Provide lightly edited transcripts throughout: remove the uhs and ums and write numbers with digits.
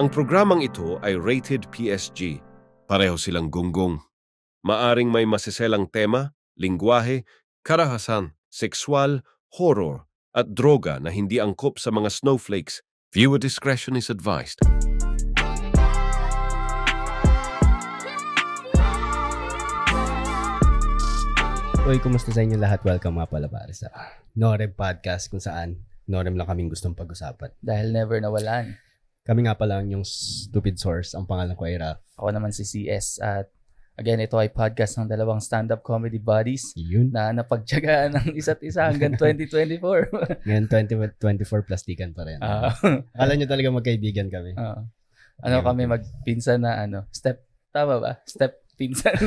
Ang programang ito ay rated PSG. Pareho silang gunggong. Maaring may masiselang tema, lingwahe, karahasan, sexual, horror, at droga na hindi angkop sa mga snowflakes. Viewer discretion is advised. Uy, kumusta sa inyo lahat? Welcome nga pala para sa Norem Podcast kung saan Norem lang kaming gustong pag-usapan. Dahil never nawalan. Kami nga pala yung Stupid Source. Ang pangalan ko ay Raf. Ako naman si CS at again, ito ay podcast ng dalawang stand-up comedy buddies Yun. na napagtyagaan ng isa't isa hanggang 2024. Ngayon 2024 plastikan pa rin. Akala nyo talaga magkaibigan kami. Kami magpinsan na step, tama ba? Step pinsan.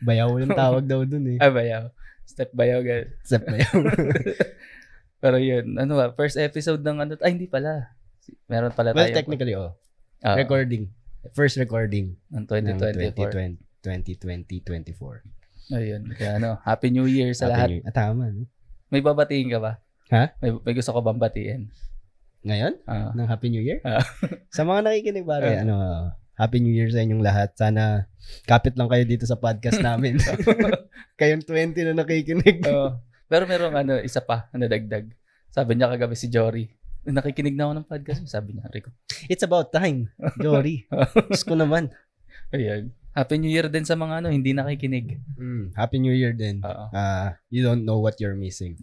Bayaw yung tawag daw dun eh. Bayaw. Step bayaw. Step bayaw. Pero yun, first episode ng hindi pala. Meron pala well, tayo. Well, technically, recording. First recording. Ng 2024. 2020-2024. Ayun. Kaya Happy New Year sa lahat. Tama. No? May babatiin ka ba? Ha? May gusto ko bang batiin? Ngayon? Ng Happy New Year? Sa mga nakikinig pare, Happy New Year sa inyong lahat. Sana kapit lang kayo dito sa podcast namin. Kayong 20 na nakikinig. Pero merong isa pa, dagdag. Sabi niya kagabi si Jory, nakikinig na ako ng podcast. Sabi niya, Rico, it's about time, Jory. Diyos ko naman. Ayan. Happy New Year din sa mga hindi nakikinig. Happy New Year din. You don't know what you're missing.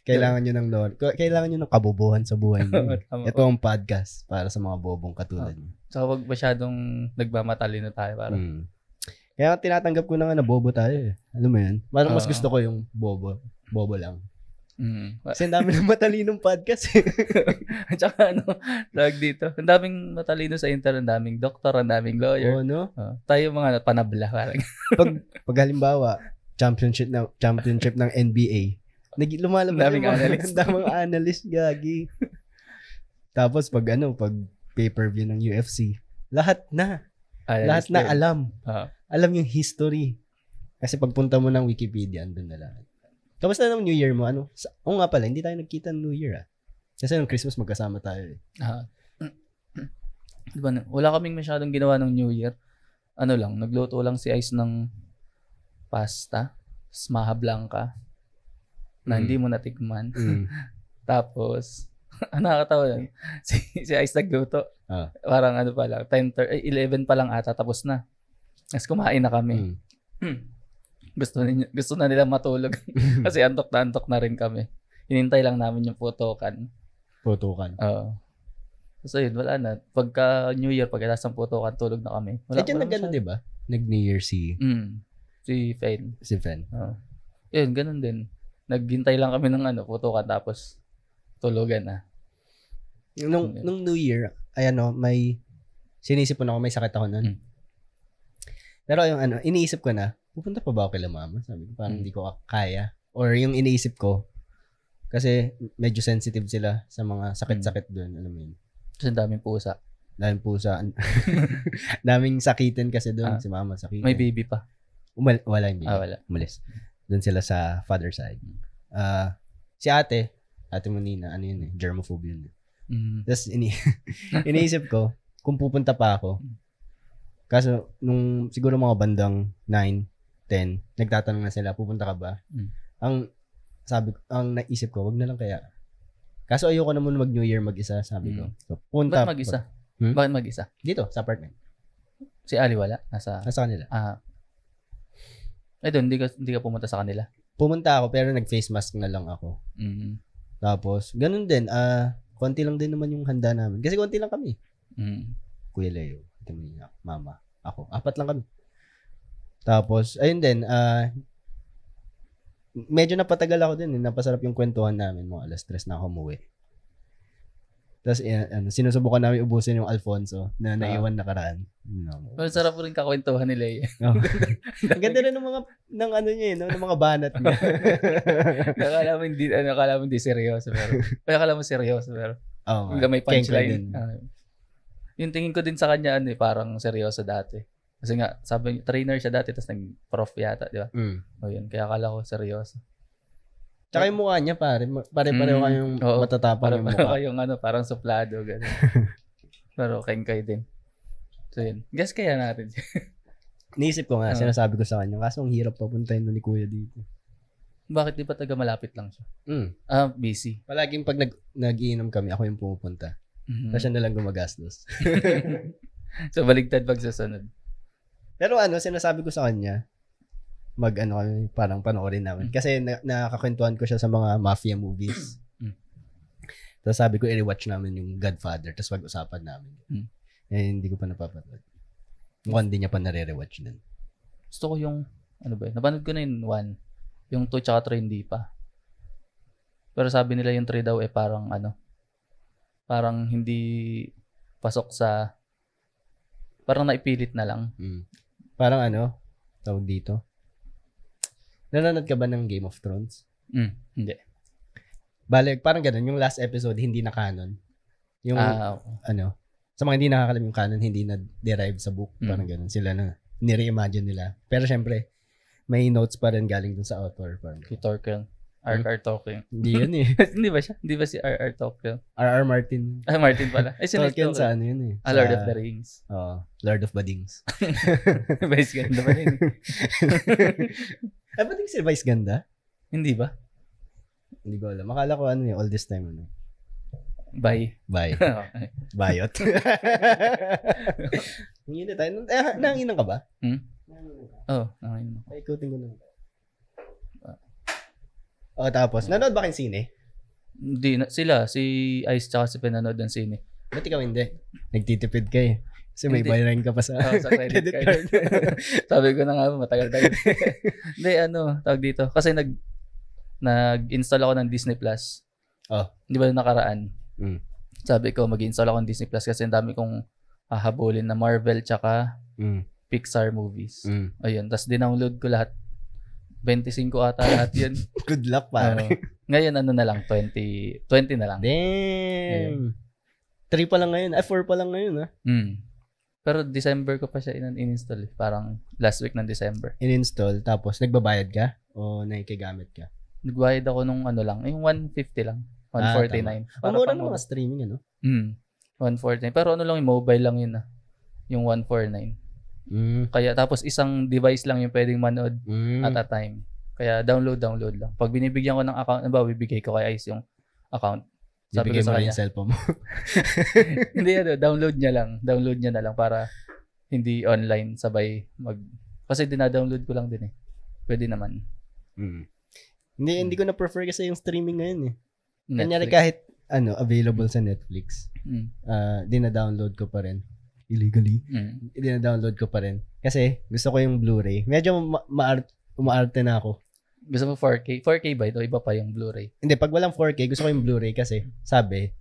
Kailangan nyo ng kabubuhan sa buhay nyo. Ito ang podcast para sa mga bobong katulad nyo. So, wag masyadong nagmamatalino tayo. Kaya tinatanggap ko na bobo tayo eh. Alam mo yan? Mas gusto ko yung bobo. Bobo lang. Kasi ang dami ng matalinong podcast eh. At saka tawag dito. Ang daming matalino sa internet, ang daming doktor, ang daming lawyer. Oo, no? Tayo mga panabla. Parang. pag halimbawa, championship ng NBA, lumalabas daming analyst. Ang daming analyst, gagi. Tapos pag pay-per-view ng UFC, lahat na alam. Alam yung history. Kasi pagpunta mo ng Wikipedia, andun na lahat. Kamusta na ng New Year mo? Nga pala, hindi tayo nagkita ng New Year Kasi ng Christmas magkasama tayo eh. Diba, wala kaming masyadong ginawa ng New Year. Nagluto lang si Ice ng pasta, smaha blanca, na hindi mo natikman. Tapos, nakakatawa yan. Si Ice nagluto. Parang pa lang, 11 pa lang ata, tapos na. Tapos kumain na kami. Gusto na nila matulog. Kasi antok na rin kami. Hinintay lang namin yung putukan. Oo. So yun, wala na. Pagka New Year, pagkatapos ng putukan, tulog na kami. Diyan diba? Nag-New Year si Fen. Si Fen. Yun, ganun din. Naghintay lang kami ng putukan, tapos tulugan na. Nung New Year, may sinisip ko na ako, may sakit ako nun. Pero yung iniisip ko na, pupunta pa ba ako kila mama? Sabi ko, parang hindi ko kaya. Or yung iniisip ko, kasi medyo sensitive sila sa mga sakit-sakit doon. Alam mo yun? Kasi daming pusa. Daming sakitin kasi doon. Si mama sakitin. May baby pa? Wala yung baby. Wala. Umalis. Doon sila sa father side. Si ate mo Nina, germophobe yun. Tapos iniisip ko, kung pupunta pa ako, kaso nung siguro mga bandang 9, 10, nagtatanong na sila, pupunta ka ba? Ang naisip ko, wag na lang kaya. Kaso ayoko naman mag-New Year mag-isa, sabi ko. So, punta. Bakit mag-isa? Bakit mag-isa? Dito, sa apartment. Si Ali wala? Nasa kanila. Doon, hindi ka pumunta sa kanila? Pumunta ako, pero nag-face mask na lang ako. Tapos, ganun din, konti lang din naman yung handa namin. Kasi konti lang kami. Kuya Leo, mama, ako. 4 lang kami. Tapos, ayun din, medyo napatagal ako din. Napasarap yung kwentuhan namin. Mga 3:00 na ako umuwi. Tapos, sinusubukan namin ubusin yung Alfonso na naiwan nakaraan. Well, sarap rin kakwentuhan nila eh. Ang ganda rin ng mga banat niya. Akala mo hindi seryoso. Akala mo seryoso. Pero may punchline. Yung tingin ko din sa kanya, parang seryoso dati. Kasi nga, sabi niya, trainer siya dati, tapos nag-prof yata, di ba? O yun, kaya akala ko seryoso. Tsaka yung mukha niya, pare-pareho kayong matatapang yung mukha. Kayong parang suplado, gano'n. Pero kay din. So yun. Guess kaya natin. Naisip ko nga, sinasabi ko sa kanya, kaso ang hirap papuntahin ni Kuya dito. Bakit di ba taga malapit lang siya? Busy. Palaging pag nag-iinom kami, ako yung pumupunta. Tapos siya na lang gumagastos. So baligtad pag sasunod. Pero sinasabi ko sa kanya, kami, parang panoorin namin. Kasi nakakakwentuhan ko siya sa mga mafia movies. Tapos sabi ko, i-rewatch namin yung Godfather. Tapos pag-usapan namin. Hindi ko pa napapanood. Mukhang hindi niya pa nare-rewatch nun. Gusto ko yung, napanood ko na yung 1. Yung 2 tsaka 3 hindi pa. Pero sabi nila yung 3 daw parang hindi pasok sa, parang naipilit na lang. Parang tawag dito. Nanonood ka ba ng Game of Thrones? Hindi. Bale, parang ganun, yung last episode, hindi na canon. Yung, sa mga hindi nakakalam yung canon, hindi na derive sa book. Parang ganun. Sila na, nire-imagine nila. Pero syempre, may notes pa rin galing dun sa author. Si Tolkien. R.R. Tolkien. Hindi yan eh. Hindi ba siya? Hindi ba si R.R. Tolkien? R.R. Martin. Martin pala. Tolkien sa yun eh. Lord of the Rings. Lord of Badings. Vice ganda ba rin? Badings si Vice ganda? Hindi ba? Hindi ko alam. Makala ko all this time Bye. Bayot. Nanginan tayo. Nanginan ka ba? Nanginan. Ay, ikutin ko lang. Tapos, nanood ba kayong sine? Hindi. Sila, si Ice tsaka si Pinanood ng sine. Ba't ikaw hindi? Nagtitipid ka eh. Kasi may bayaran ka pa sa credit card. Sabi ko na nga, matagal-tagal. Hindi, tawag dito. Kasi nag-install ako ng Disney Plus. Hindi ba nakaraan? Sabi ko, mag-install ako ng Disney Plus kasi ang dami kong hahabulin na Marvel tsaka Pixar movies. Ayun. Tapos dinownload ko lahat. 25 ata lahat yun. Good luck, pare. Ngayon, na lang? 20 na lang. Damn. 3 pa lang ngayon. 4 pa lang ngayon, ha? Pero December ko pa siya in-install. Parang last week ng December. In-install, tapos nagbabayad ka? O nakikigamit ka? Nagbayad ako nung lang. Yung 150 lang. 149. Mura ng mga streaming, 149. Pero lang yung mobile lang yun, yung 149. Kaya tapos isang device lang yung pwedeng manood at a time. Kaya download lang. Pag binibigyan ko ng account, bibigay ko kay Ice yung account. Sabi ko sa kanya, yung cellphone mo. Hindi, download niya na lang para hindi online sabay kasi dina-download ko lang din eh. Pwede naman. Hindi ko na prefer kasi yung streaming ngayon eh. Kanyari kahit available sa Netflix. Dina-download ko pa rin. Illegally. Dina-download ko pa rin. Kasi gusto ko yung Blu-ray. Medyo umaarte na ako. Gusto mo 4K? 4K ba ito? Iba pa yung Blu-ray. Hindi, pag walang 4K, gusto ko yung Blu-ray kasi sabi,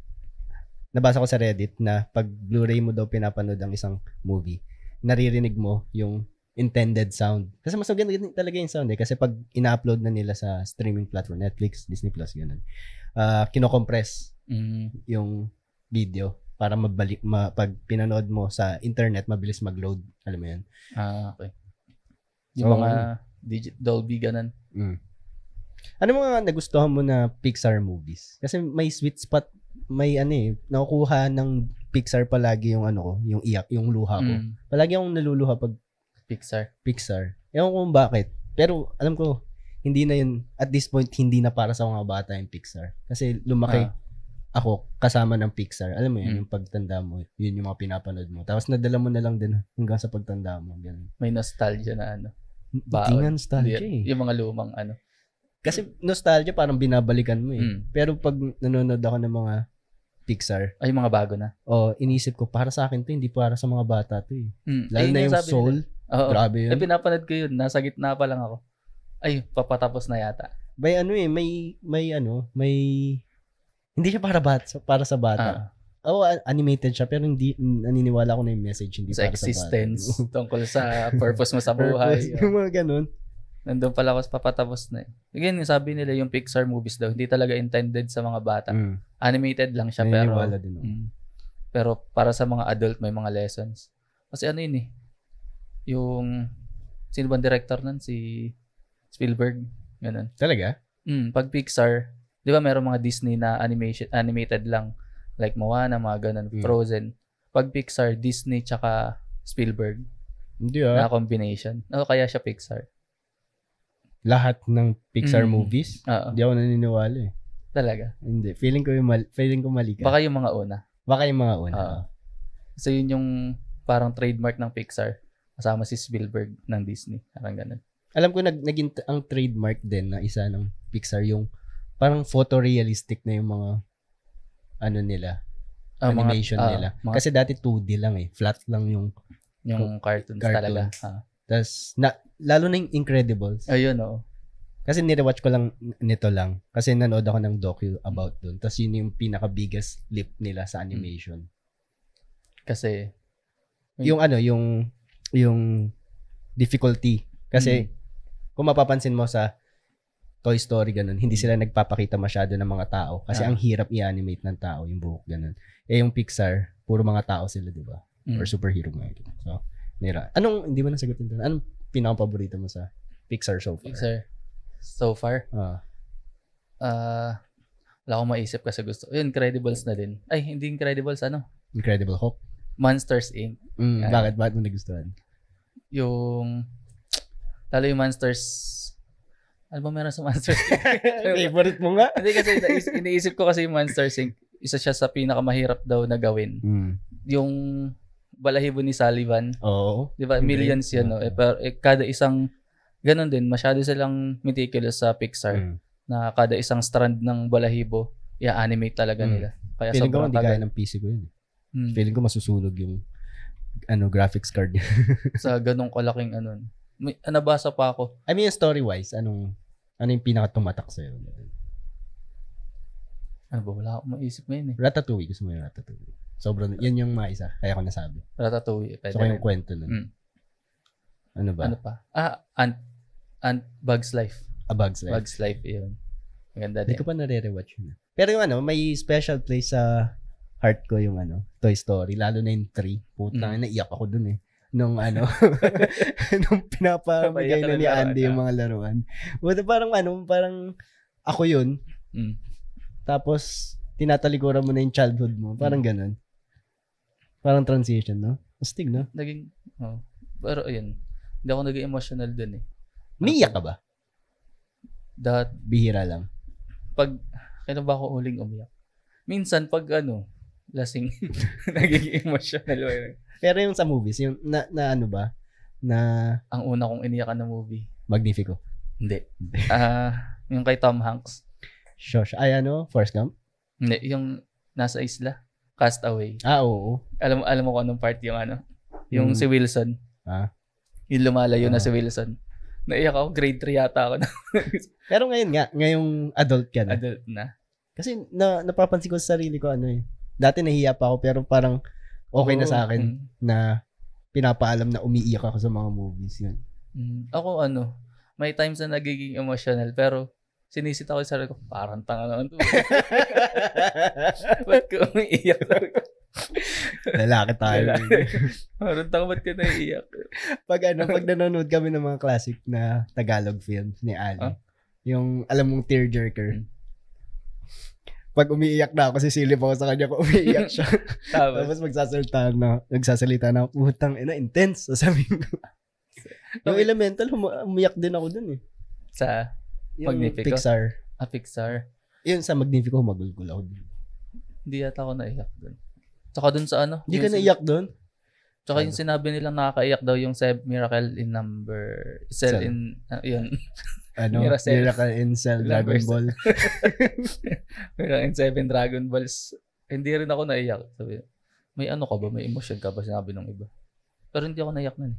nabasa ko sa Reddit na pag Blu-ray mo daw pinapanood ang isang movie, naririnig mo yung intended sound. Kasi mas maganda talaga yung sound eh. Kasi pag ina-upload na nila sa streaming platform, Netflix, Disney Plus, gano'n, kinocompress yung video para pag pinanood mo sa internet, mabilis mag-load. Alam mo yan? Okay. Yung mga Dolby, ganun. Ano mga nagustuhan mo na Pixar movies? Kasi may sweet spot, may nakukuha ng Pixar palagi yung yung iyak, yung luha ko. Palagi akong naluluha pag Pixar. Ewan ko kung bakit. Pero alam ko, hindi na yun, at this point, hindi na para sa mga bata yung Pixar. Kasi lumaki ako kasama ng Pixar. Alam mo yun, yung pagtanda mo, yun yung mga pinapanood mo. Tapos nadala mo na lang din hanggang sa pagtanda mo. Ganun. May nostalgia na Hindi nga nostalgia eh. Yung mga lumang Kasi nostalgia parang binabalikan mo eh. Pero pag nanonood ako ng mga Pixar. Ay, mga bago na. Inisip ko, para sa akin to, hindi para sa mga bata to eh. Lalo na yung Soul. Grabe yun. Pinapanood ko yun. Nasa gitna pa lang ako. Ay, papatapos na yata. May hindi siya para sa bata. Animated siya pero hindi naniniwala ko na yung message hindi sa para existence, sa bata. tungkol sa purpose mo sa buhay. Yung mga ganun. Nandun pala ako papatapos na. Again, sabi nila yung Pixar movies daw, hindi talaga intended sa mga bata. Animated lang siya pero para sa mga adult may mga lessons. Kasi yun yung sino bang director nun? Si Spielberg. Ganun. Talaga? Pag Pixar, di ba meron mga Disney na animated lang, like Moana, mga ganun, Frozen. Pag Pixar, Disney tsaka Spielberg Hindi na combination. O kaya siya Pixar. Lahat ng Pixar movies? Oo. Hindi ako naniniwala eh. Talaga? Hindi. Feeling ko mali ka. Baka yung mga una. So yun yung parang trademark ng Pixar. Kasama si Spielberg ng Disney. Parang ganun. Alam ko naging ang trademark din na isa ng Pixar yung parang photorealistic na yung mga nila. Animation nila. Kasi dati 2D lang eh. Flat lang yung cartoons talaga. Tapos, lalo na yung Incredibles. Ayun, oo. Kasi nirewatch ko lang nito lang. Kasi nanood ako ng docu about dun. Tapos yun yung pinaka-biggest leap nila sa animation. Kasi, yung difficulty. Kasi, kung mapapansin mo sa Toy Story, ganun, hindi sila nagpapakita masyado ng mga tao. Kasi ang hirap i-animate ng tao, yung buhok, ganun. Yung Pixar, puro mga tao sila, di ba? Or superhero mga ito. So, hindi mo nasagutin doon? Anong pinaka-paborito mo sa Pixar so far? Pixar so far? Wala akong maisip kasi gusto. Incredibles na din. Ay, hindi Incredibles, Incredible Hulk? Monsters, Inc. Bakit mo nagustuhan? Lalo yung Monsters. Ano ba meron sa Monsters Inc? Favorite mo nga? Hindi kasi iniisip ko kasi yung Monsters Inc. Isa siya sa pinakamahirap daw na gawin. Yung balahibo ni Sullivan. Oo. Di ba? Millions yun, no? Pero kada isang, ganun din, masyado silang meticulous sa Pixar. Na kada isang strand ng balahibo, i-animate talaga nila. Kaya feeling ko hindi kaya ng PC ko yun. Feeling ko masusunog yung graphics card niya. Sa ganung kalaking nabasa pa ako. I mean, story-wise, ano yung pinaka-tumatak sa'yo? Wala akong maisip ngayon eh. Ratatouille. Gusto mo yung Ratatouille? Sobrang, yan yung maisa. Kaya ko nasabi. Ratatouille. So, yung kwento nun. Ano ba? Ano pa? Bug's Life. Bug's Life. Bug's Life, yun. Maganda din. Hindi ko pa nare-rewatch yun. Pero yung may special place sa heart ko yung Toy Story. Lalo na yung 3. Putang, naiyak ako dun eh. Nung nung pinapamigay na ni Andy yung mga laruan. But parang ako yun. Tapos, tinatalikuran mo na yung childhood mo. Parang ganun. Parang transition, no? Astig, no? Pero ayun, hindi ako naging emotional dun eh. Umiiyak ka ba? Bihira lang. Kailan ba ako uling umiyak? Minsan, pag lasing, naging emotional. Pero yung sa movies, yung ang una kong iniyakan na movie. Magnifico. Hindi. Yung kay Tom Hanks. Forrest Gump? Hindi, yung nasa isla. Castaway. Oo. Alam mo kung anong part yung yung si Wilson. Yung lumalayo na si Wilson. Naiyak ako, grade 3 yata ako. Pero ngayong adult ka na. Adult na. Kasi napapansin ko sa sarili ko dati nahiya pa ako pero parang okay na sa akin na pinapaalam na umiiyak ako sa mga movies yun. Ako may times na nagiging emotional pero sinisit ako sa sarili ko, parang tanga naman ito. Ba't ka umiiyak? Lalaki tayo. Parang tanga, ba't ka naiiyak? Pag nanonood kami ng mga classic na Tagalog films ni Ali, yung alam mong tearjerker, pag umiiyak na ako, sisilip ako sa kanya kung umiiyak siya. Tapos magsasalita na, putang intense. Sasabihin ko. Yung Elemental, umiyak din ako dun eh. Sa yung Magnifico? Pixar. Pixar. Yun sa Magnifico, magulgul ako dun. Hindi yata ako naiyak dun. Tsaka dun sa Hindi ka naiyak dun? Tsaka yung sinabi nilang nakakaiyak daw yung Miracle in Cell in, yun. Miracle in Cell Dragon Ball. Miracle in 7 Dragon Balls. Hindi rin ako naiyak. Sabi, may ka ba? May emotion ka ba? Sinabi ng iba. Pero hindi ako naiyak nun.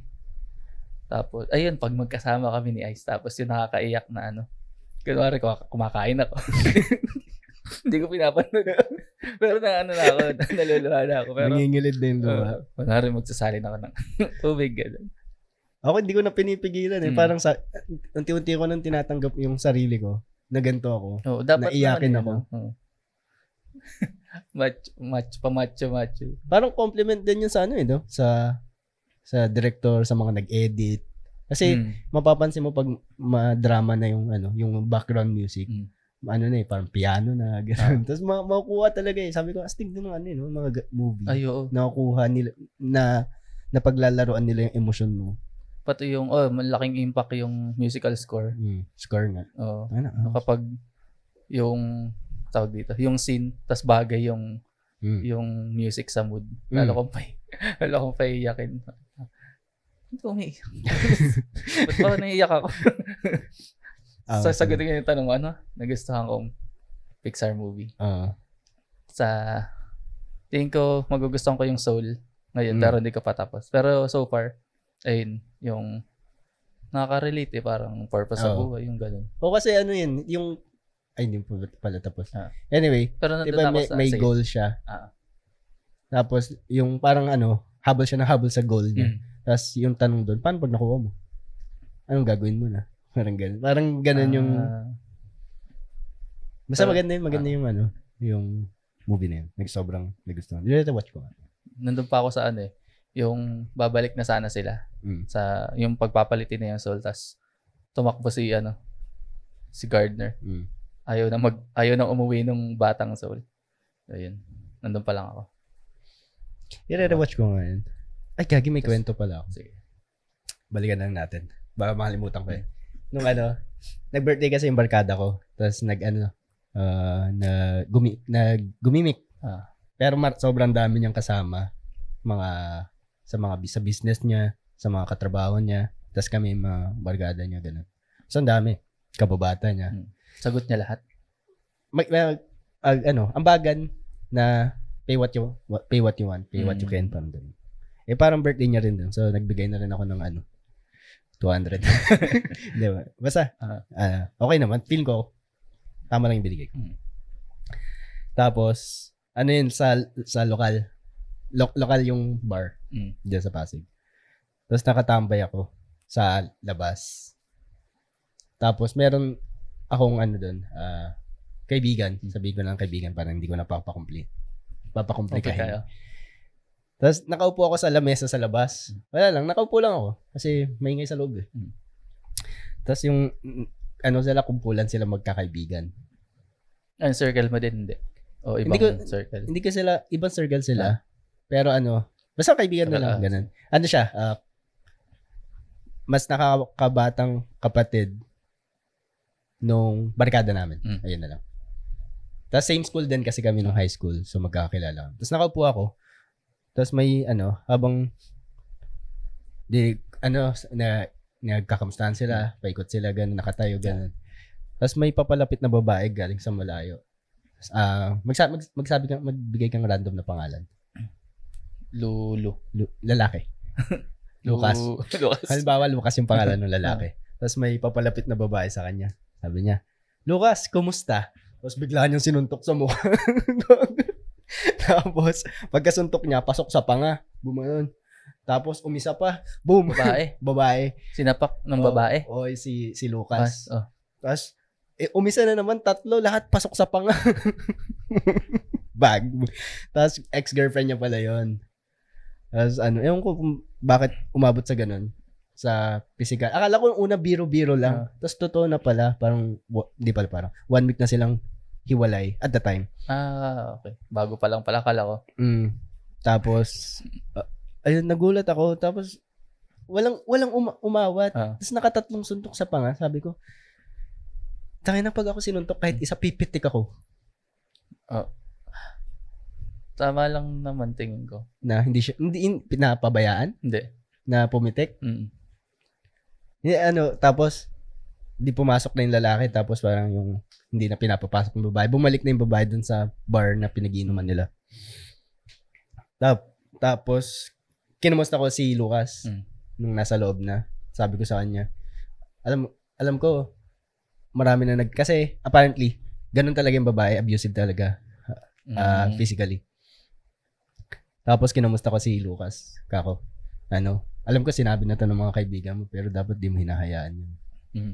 Tapos, ayun, pag magkasama kami ni Ice, tapos yung nakakaiyak na kunwari kumakain ako. Hindi ko pinapanood. Pero na ako, naluluha na ako. Pero, nangingilid din luha. Kunwari magsasalin ako ng tubig. Ganun. Ako hindi ko na pinipigilan eh. Parang unti-unti ko nang tinatanggap yung sarili ko na ganito ako. Dapat naiyakin ako. Macho. Parang compliment din yun sa sa director, sa mga nag-edit. Kasi mapapansin mo pag drama na yung yung background music, ano na parang piano na, gano'n. Tapos makukuha talaga Sabi ko, astig din ng mga movie. Ay, oo. Nakukuha nila, na paglalaroan nila yung emosyon mo. Pati yung, malaking impact yung musical score. Score nga. Oo. Kapag yung, tawag dito, yung scene, tas bagay yung music sa mood. Lalo kong paiyakin. Ito umiiyak. Ba't ba naiiyak ako? Sagutin ko yung tanong mo, nagustuhan kong Pixar movie. Tingin ko, magugustuhan ko yung Soul ngayon, pero hindi ko pa tapos. Pero so far, ayun, yung nakaka-relate parang purpose sa buhay, yung ganun. Kasi yung, hindi po pala tapos. Anyway, pero diba may goal siya. Tapos, yung parang habol siya na habol sa goal niya. Tapos, yung tanong doon, paano pag nakuha mo? Anong gagawin mo na? Parang ganun yung... Basta maganda yung yung movie na yun. Sobrang nagustuhan. Dito watch ko. Nandun pa ako sa yung babalik na sana sila. Sa yung pagpapalitin na yung Soul. Tapos, tumakbo si Gardner. Ayaw na umuwi nung batang Soul. Ayun. Nandun pa lang ako. I-watch ko ngayon. Ay, gagi, may kwento pala ako. Sige. Balikan lang natin. Baka makalimutan ko Nung nag-birthday kasi yung barkada ko. Tapos gumimik. Pero sobrang dami niyang kasama. Sa business niya, sa mga katrabaho niya. Tapos kami, mga barkada niya, gano'n. So, ang dami. Kababata niya. Sagot niya lahat? Ambagan na pay what you want, pay what you can, parang doon. Parang birthday niya rin doon. So, nagbigay na rin ako ng 200. Di ba? Basta, okay naman. Feel ko, tama lang yung binigay ko. Tapos, sa lokal. Lokal yung bar. Diyan sa Pasig. Tapos, nakatambay ako sa labas. Tapos, meron akong kaibigan. Sabihin ko ng kaibigan, parang hindi ko na papakomplikahin. Tapos, nakaupo ako sa lamesa sa labas. Wala lang, nakaupo lang ako. Kasi maingay sa loob Tapos yung, kumpulan sila magkakaibigan. Ang circle mo din, hindi? O ibang circle? Hindi ko sila, ibang circle sila. Pero basta kaibigan na lang, ganun. Siya, mas nakakabatang kapatid nung barkada namin. Ayun na lang. Tapos same school din kasi kami nung high school. So magkakilala. Tapos nakaupo ako. Tapos may habang nagkakamustahan sila, paikot sila, ganun, nakatayo, ganun. Tapos may papalapit na babae galing sa malayo. Magbigay kang random na pangalan. Lulu. Lalaki. Lucas. Halimbawa, Lucas yung pangalan ng lalaki. Tapos may papalapit na babae sa kanya. Sabi niya, Lucas, kumusta? Tapos bigla niyang sinuntok sa mukha. Tapos, pagkasuntok niya, pasok sa panga. Bumanon. Tapos, umisa pa. Boom. Babae. Sinapak ng babae? Si Lucas. Tapos, umisa na naman, 3. Lahat pasok sa panga. Bag. Tapos, ex-girlfriend niya pala yun. Tapos, ewan ko kung bakit umabot sa ganun. Sa physical. Akala ko una biro-biro lang. Tapos, totoo na pala. Parang, hindi pala parang, 1 week na silang hiwalay at the time. Okay. Bago pa lang pala, kala ko. Tapos, ayun, nagulat ako. Tapos, walang umawat. Tapos, 3 suntok sa panga. Sabi ko, tangina pag ako sinuntok, kahit isa pipitik ako. Tama lang naman tingin ko. Na hindi pinapabayaan? Hindi. Na pumitik? Tapos, di pumasok na yung lalaki. Tapos, parang yung hindi na pinapapasok ng babae. Bumalik na yung babae dun sa bar na pinag-iinuman nila. Tapos, kinumusta ko si Lucas nung nasa loob na. Sabi ko sa kanya, alam ko, marami na kasi apparently, ganun talaga yung babae, abusive talaga physically. Tapos, kinumusta ko si Lucas. Kako, alam ko sinabi na to ng mga kaibigan mo, pero dapat di mo hinahayaan yun.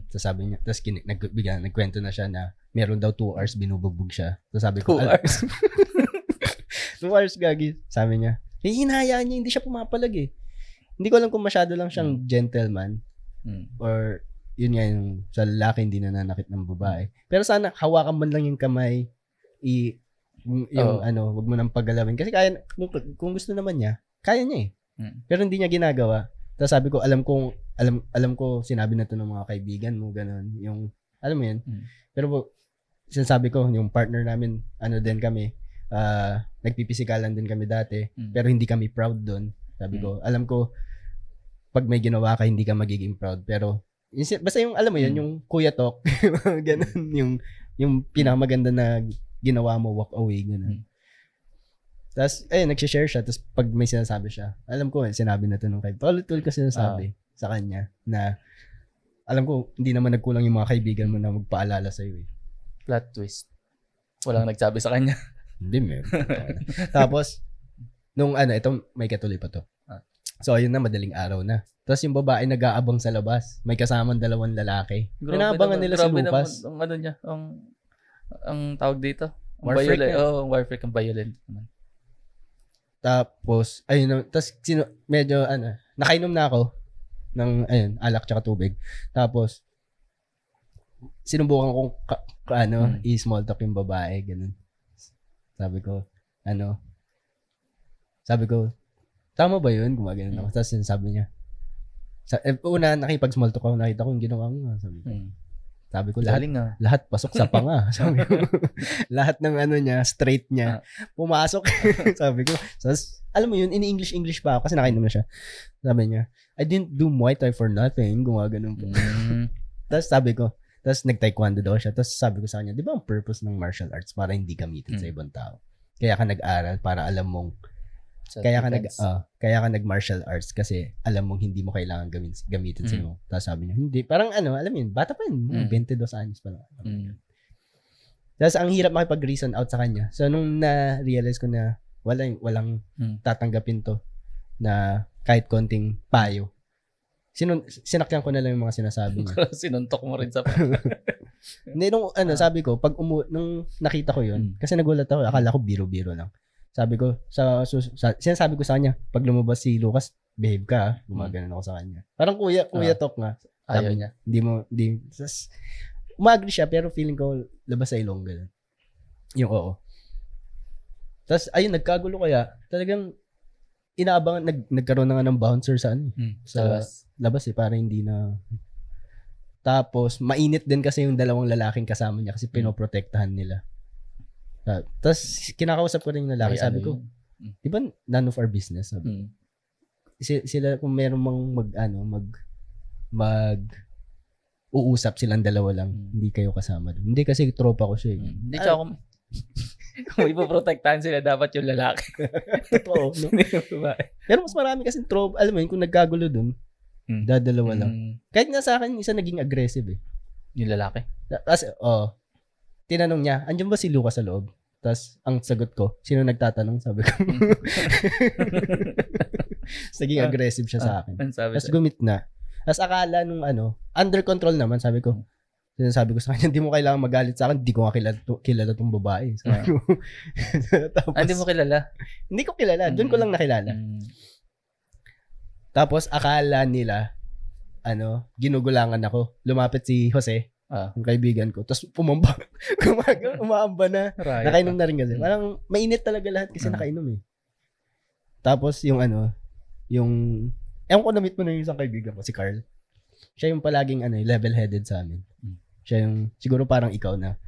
So sabi niya, tapos nagkwento na siya na meron daw 2 hours binubugbog siya. So sabi ko, 2 hours? 2 hours gagi. Sabi niya, hinahayaan niya, hindi siya pumapalag Hindi ko alam kung masyado lang siyang gentleman or yun nga yung sa lalaki hindi nananakit ng babae. Pero sana hawakan man lang yung kamay, wag mo nang paggalawin. Kasi kaya, kung gusto naman niya, kaya niya eh. Pero hindi niya ginagawa. Tapos sabi ko, alam ko, sinabi na to ng mga kaibigan mo, ganun. Yung, alam mo yun. Pero sinasabi ko, yung partner namin, din kami, nagpipisikalan din kami dati, pero hindi kami proud doon. Sabi ko, alam ko, pag may ginawa ka, hindi ka magiging proud. Pero, basta yung, alam mo yun, yung kuya talk, ganun, yung pinakamaganda na ginawa mo, walk away, ganun. Tapos, nagsishare siya, tapos pag may sinasabi siya, alam ko, sinabi na to nung kaibigan. Paulit-ulit ko sinasabi sa kanya, na, alam ko, hindi naman nagkulang yung mga kaibigan mo na magpaalala sa'yo eh. Plot twist. Walang nagsabi sa kanya. Hindi, meron. Tapos, nung ito, may katuloy pa to. So, ayun na, madaling araw na. Tapos yung babae nag-aabang sa labas. May kasamang 2 lalaki. Inaabangan nila si Lucas. Ang ano niya, ang tawag dito. Ang Warfreak violent. Ang warfreak, ang violent. Tapos, ayun, tapos medyo, nakainom na ako ng, alak tsaka tubig. Tapos, sinubukan kong, i-small talk yung babae, ganun. Sabi ko, tama ba yun? Gumagano ako. Tapos sabi niya, una, nakipag-small talk ako, nakita ko yung ginawa mo. Sabi ko, lahat pasok sa panga. Sabi ko, lahat ng niya, straight niya, pumasok. Sabi ko, alam mo yun, in-English pa ako kasi nakainom na siya. Sabi niya, I didn't do Muay Thai for nothing. Gumagano po. Tapos sabi ko, tapos nag-taekwondo daw siya. Tapos sabi ko sa kanya, di ba ang purpose ng martial arts para hindi gamitin sa ibang tao? Kaya ka nag-aral para alam mong kaya ka nag-martial arts kasi alam mong hindi mo kailangan gamitin sa iyo. Tapos sabi niya, hindi. Parang alam mo yun, bata pa yun. 22 anyos pa lang. Tapos ang hirap makipag-reason out sa kanya. So nung na-realize ko na walang tatanggapin to na kahit konting payo, sinakyan ko na lang yung mga sinasabi niya. Sinuntok mo rin sa Hindi, sabi ko, nung nakita ko yun, kasi nagulat ako, akala ko biro-biro lang. Sabi ko, sinasabi ko sa kanya, pag lumabas si Lucas, behave ka, gumagano ako sa kanya. Parang kuya talk nga. Ayaw niya. Umagri siya, pero feeling ko, labas sa ilong, gano'n. Yung oo. Tapos, ayun, nagkagulo kaya, talagang, inaabangan, nagkaroon na nga ng bouncer sa sa labas para hindi na. Tapos, mainit din kasi yung 2 lalaking kasama niya kasi pinoprotektahan nila. Tapos, kinakausap ko rin yung lalaki. Sabi ko, di ba none of our business? Sabi. Sila, kung meron mang uusap silang 2 lang, hindi kayo kasama doon. Hindi kasi tropa ko siya. Hindi siya ako. Kung ipoprotektahan sila, dapat yung lalaki. Totoo, no? Pero mas marami kasi tropa. Alam mo yun, kung nagkagulo doon, 2 lang. Kahit nga sa akin, isa naging aggressive eh. Yung lalaki? Kasi, tinanong niya, andyan ba si Lucas sa loob? Tapos, ang sagot ko, sino nagtatanong? Sabi ko. Naging aggressive siya sa akin. Tapos, gumit na. Tapos, akala nung under control naman, sabi ko. Sinasabi ko sa kanya, hindi mo kailangan magalit sa akin, hindi ko nga kilala tong babae. Sabi ko. Tapos, hindi mo kilala? Hindi ko kilala. Doon ko lang nakilala. Tapos, akala nila, ginugulangan ako. Lumapit si Jose, yung kaibigan ko. Tapos, umaamba na. Nakainom na rin kasi. Parang, mainit talaga lahat kasi nakainom eh. Tapos, ewan ko na-meet mo na yung isang kaibigan ko, si Carl. Siya yung palaging, level-headed sa amin. Siya yung, siguro parang ikaw na,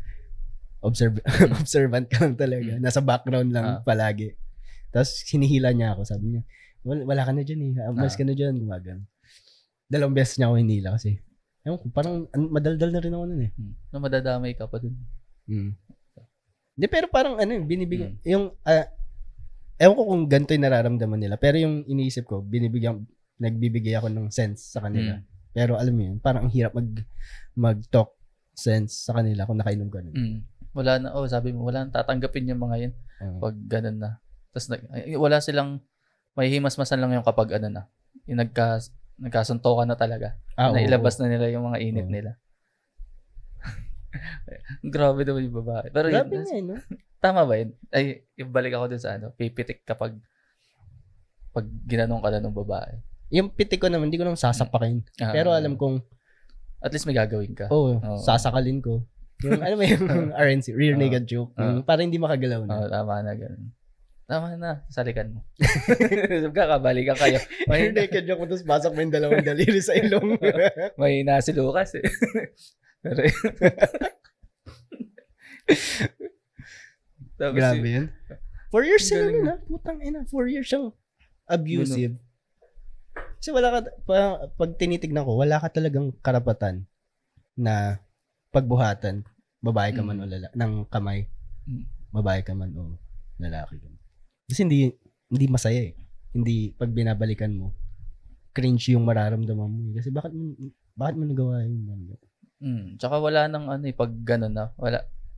observant ka lang talaga. Nasa background lang palagi. Tapos, hinihila niya ako. Sabi niya, wala ka na dyan eh. Mas ka na dyan. Gumagan. 2 beses niya ako hinila kasi. Parang madaldal na rin ako nun eh. Madadamay ka pa dun. Hindi, pero parang binibigyan. Yung, ewan ko kung ganito yung nararamdaman nila. Pero yung iniisip ko, nagbibigay ako ng sense sa kanila. Pero alam mo yun, parang ang hirap mag-talk sense sa kanila kung nakainom ka nun. Wala na, sabi mo, wala nang tatanggapin yung mga yun. Pag ganun na. Tapos wala silang, may himas-masan lang yung kapag yung nagkasuntokan na talaga. Na ilabas na nila yung mga init nila. Grabe naman yung babae. Pero grabe nga no? Tama ba yun? Ay, ibalik ako dun sa pipitik kapag ginanong ka na ng babae. Yung pitik ko naman, hindi ko naman sasapakin. Pero alam kong At least may gagawin ka. Sasakalin ko. Yung, ano ba yung RNC, rear naked choke. Para hindi makagalaw na. Tama na, ganun. Tama na, salikan mo. Kakabalikan kayo. Rear naked choke mo, tapos basak mo yung dalawang daliri sa ilong. May si Lucas eh. Pero, grabe yun. 4 years sila na. Putang ina. 4 years siyang abusive. Kasi wala ka, pag tinitignan ko, wala ka talagang karapatan na pagbuhatan, babae ka man o lalaki, ng kamay, babae ka man o lalaki. Kasi hindi masaya eh. Hindi, pag binabalikan mo, cringe yung mararamdaman mo. Kasi bakit mo nagawa yun? Tsaka wala nang pag gano'n na,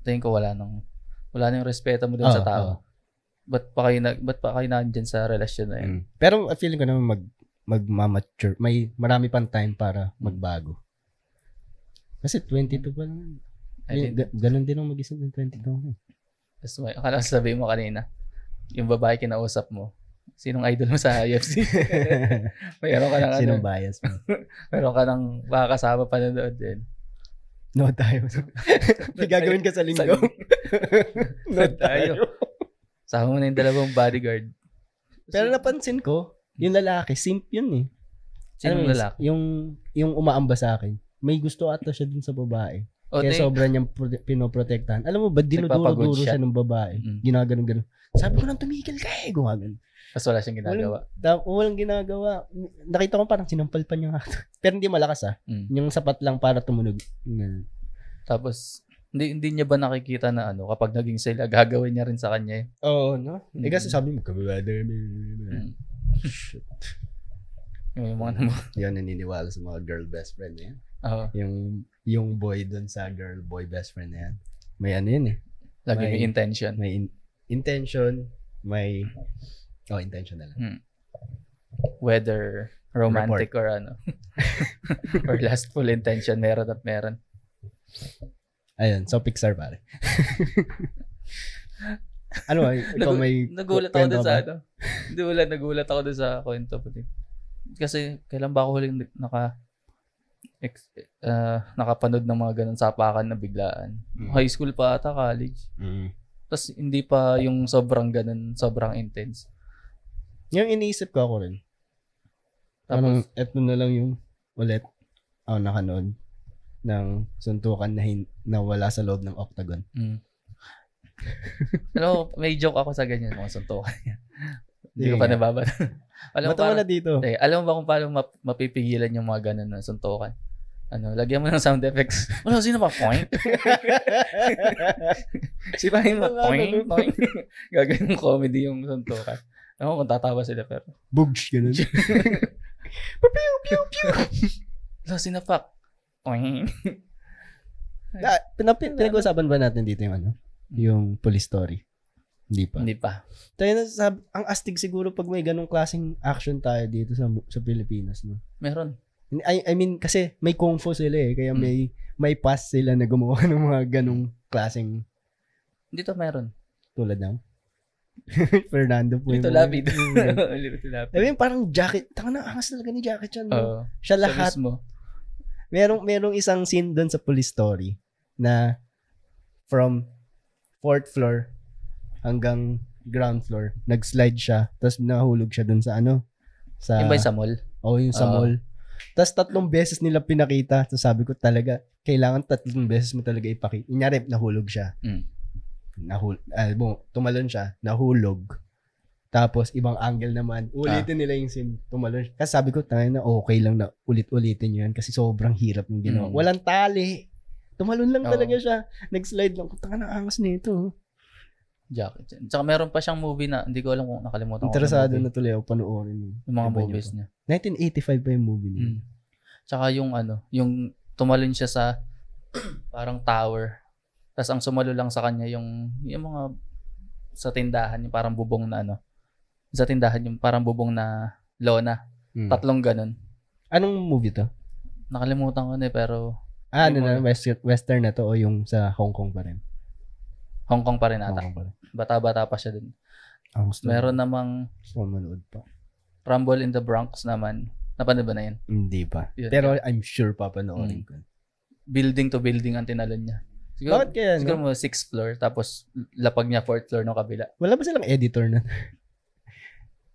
tingin ko wala nang respeto mo dun sa tao. Ba't pa kayo nandyan sa relasyon na yun? Pero feeling ko naman magmamature. May marami pang time para magbago. Kasi 22 pa lang. Ganon din ang mag-isip ng 22. Tapos akala sabihin mo kanina, yung babae kinausap mo, sinong idol mo sa UFC? Mayroon ka ng sinong bias mo? Mayroon ka ng makakasama pa na doon din. No tayo. May gagawin ka sa linggo. No tayo. Sama mo na yung dalawang bodyguard. Pero napansin ko, yung lalaki, simp yun eh. Sinong lalaki? Yung umaamba sa akin, may gusto ata siya dun sa babae. Kaya sobra niyang pinoprotektahan. Alam mo ba, dinuduro-duro siya ng babae. Ginaganon-ganon. Sabi ko lang, tumigil ka eh. Gumagano. Tapos wala siyang ginagawa. Walang ginagawa. Nakita ko parang sinampal pa niya nga. Pero hindi malakas Yung sapat lang para tumunog. Tapos, hindi niya ba nakikita na kapag naging sila, gagawin niya rin sa kanya eh? Oo, no? Kasi sabi mo, kababada. Shit. Yung mga naman. Yan, naniniwala sa mga girl best friend na yan. Yung boy dun sa girl boy best friend na yan. May yun eh. Lagi may intention. May intention, may intention na lang. Whether romantic or or lustful intention, meron at meron. Ayun, so Pixar pare. Ikaw may nagulat ako dun sa nagulat ako dun sa kwento pati. Kasi kailan ba ako huling nakapanood ng mga ganun sapakan na biglaan? High school pa ata, college. Tapos hindi pa yung sobrang ganun, sobrang intense. Yung iniisip ko ako rin. Tapos, eto na lang yung ulit ako nakanood ng suntukan na wala sa loob ng octagon. May joke ako sa ganyan, mga suntukan niya. Hindi ko pa nababata. Matawa na dito. Alam mo ba kung paano mapipigilan yung mga ganun na suntukan? Lagyan mo ng sound effects. Sino pa? Point? Sipahin mo. Point? Point? Gagawin yung comedy yung suntukan. Alam mo kung tatawa sila pero. Bugs, ganun. Pew, pew, pew. Sinapak. Point. Pinag-usapan ba natin dito yung yung police story? Hindi pa. Tayo na ang astig siguro pag may ganong klaseng action tayo dito sa Pilipinas, no? Meron. I mean, kasi may kung fu sila eh. Kaya may pass sila na gumawa ng mga ganong klaseng... Dito meron. Tulad ng? Fernando po. Lito Lapid. I mean, parang jacket. Tanga na, angas talaga ni Jacket yan. No? Siya lahat. Merong isang scene doon sa police story na from 4th floor hanggang ground floor, nag-slide siya, tapos nahulog siya doon sa yung ba sa mall? Yung sa mall. Tapos 3 beses nila pinakita. So sabi ko talaga, kailangan 3 beses mo talaga ipakita. Inyari, nahulog siya. Tumalon siya, nahulog. Tapos ibang angle naman, ulitin nila yung scene, tumalon siya. Kasi sabi ko, okay lang na ulit-ulitin nyo yan kasi sobrang hirap ng ginawa. Walang tali. Tumalon lang talaga siya. Nag-slide lang. Tanga na angas nito. Jacket. Tsaka meron pa siyang movie na hindi ko alam kung nakalimutan ko. Interesado na tuloy ako panoorin yung mga movies niya. 1985 pa yung movie niya. Tsaka yung tumalon siya sa parang tower. Tapos ang sumalo lang sa kanya yung mga sa tindahan, yung parang bubong na sa tindahan yung parang bubong na lona. 3 ganun. Anong movie to? Nakalimutan ko na pero western na to o yung sa Hong Kong pa rin? Hong Kong pa rin ata. Bata-bata pa siya din. Meron namang manood pa. Rumble in the Bronx naman. Napanood ba na yan? Hindi pa. Pero I'm sure papanoorin ko. building to building ang tinalon niya. Siguro, Bakit kaya, siguro mo 6th floor, tapos lapag niya 4th floor ng kabila. Wala ba silang editor na?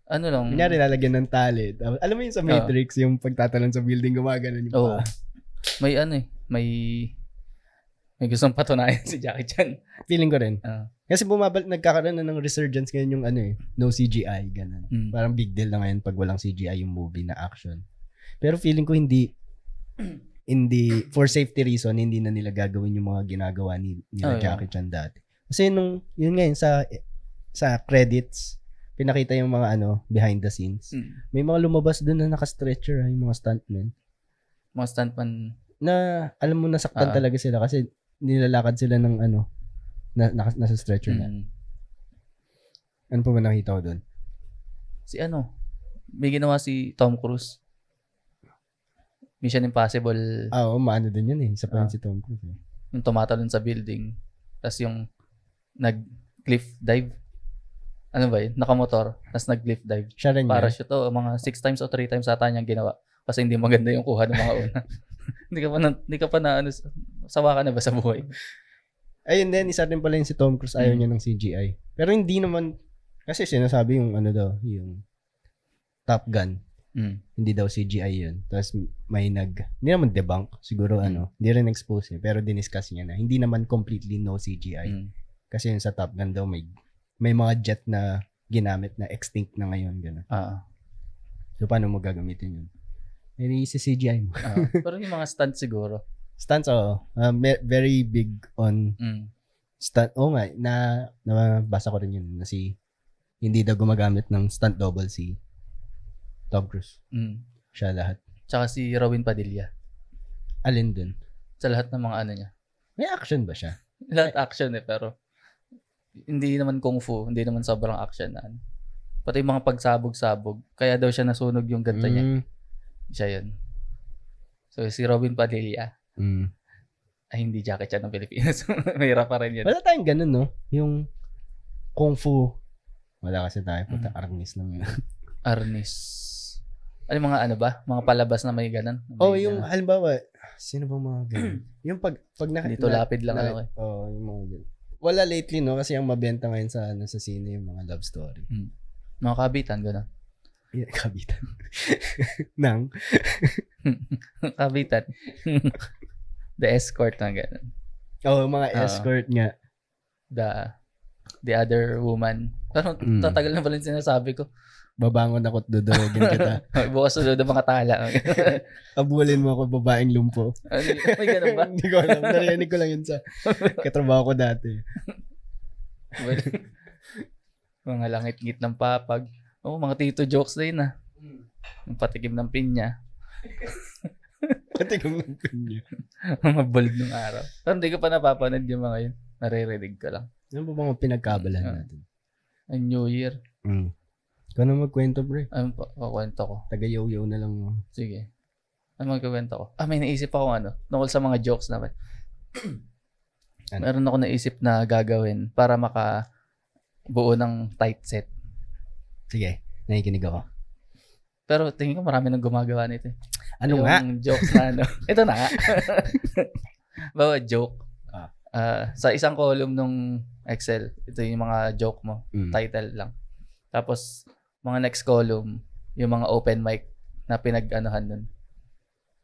Ano lang? Kunyari, lalagyan ng tali. Alam mo yung sa Matrix, yung pagtatalon sa building, gumaganon yung Oo. May may gustong patunayan si Jackie Chan. Feeling ko rin. Kasi nagkakaroon na ng resurgence ngayon yung no CGI, ganun. Parang big deal na ngayon pag walang CGI yung movie na action. Pero feeling ko hindi, for safety reason, hindi na nila gagawin yung mga ginagawa nila Jackie Chan dati. Kasi yun ngayon, sa credits, pinakita yung mga behind the scenes. May mga lumabas doon na naka-stretcher, yung mga stuntmen. Mga stuntman. Na, alam mo, nasaktan talaga sila kasi nilalakad sila ng nasa stretcher na. Ano pa ba nakita ko doon? May ginawa si Tom Cruise. Mission Impossible. Oo, maano din yun Isa pa yun si Tom Cruise. Yung tumatalon sa building. Tapos yung nag-cliff dive. Ano ba yun? Nakamotor. Tapos nag-cliff dive. Siya rin Parachute. Mga 6 times o 3 times ata niyang ginawa. Kasi hindi maganda yung kuha ng mga una. Hindi ka pa na sawa ka na ba sa buhay? Ayun din, isa rin pala yung si Tom Cruise, ayaw niya ng CGI. Pero hindi naman, kasi sinasabi yung yung Top Gun. Hindi daw CGI yun. Tapos hindi naman debunk, siguro hindi rin expose pero diniscuss niya na, hindi naman completely no CGI. Kasi yun sa Top Gun daw, may mga jet na ginamit na extinct na ngayon, gano'n. So, paano mo gagamitin yun? CGI mo. Pero yung mga stunts siguro. Stunts, very big on stunt. Nga, nabasa ko rin yun na hindi daw gumagamit ng stunt double si Tom Cruise. Siya lahat. Tsaka si Robin Padilla. Alin dun? Sa lahat ng mga niya. May action ba siya? Lahat action pero hindi naman kung fu, hindi naman sobrang action na. Pati yung mga pagsabog-sabog. Kaya daw siya nasunog yung ganta niya. Siya yun. So, si Robin Padilla, ay hindi Jackie Chan ng Pilipinas. Mahirap pa rin yun. Wala tayong ganun, no? Yung kung fu. Wala kasi tayo. Puta, Arnis lang yun. Arnis. Ano mga ba? Mga palabas na may ganun? Yung halimbawa, sino bang mga ganun? Yung pag dito lapid lang yung mga ganun. Wala lately, no? Kasi ang mabenta ngayon sa sine yung mga love story. Mga kabitan, gano'n. Kabitan. Nang? Kabitan. The escort na gano'n. Mga escort nga. The other woman. Pero tatagal na pala yung sinasabi ko. Babangon ako't dudurugin kita. Bukas sunod ang mga tala. Abulin mo ako, babaeng lumpo. May ganun ba? Hindi ko alam. Narinig ko lang yun sa katrabaho ko dati. Mga langit-ngit ng papag. Mga tito jokes na yun Yung patikim ng pinya. Patikim ng pinya. Mga bold ng araw. Pero hindi ko pa napapanood yung mga yun. Naririnig ko lang. Ano ba mga pinagkabalahan natin? Ang New Year. Ikaw na magkwento, pre. Ano pa? Kwento ko. Taga-yaw-yaw na lang mo. Sige. Ano magkwento ko? May naisip ako tungkol sa mga jokes naman. Meron ako naisip na gagawin para makabuo ng tight set. Sige, nakikinig ako. Pero tingin ko marami nang gumagawa nito. Ano nga? Yung jokes na Ito na nga. Bawa joke. Sa isang column nung Excel, ito yung mga joke mo. Title lang. Tapos, mga next column, yung mga open mic na pinag-anuhan nun.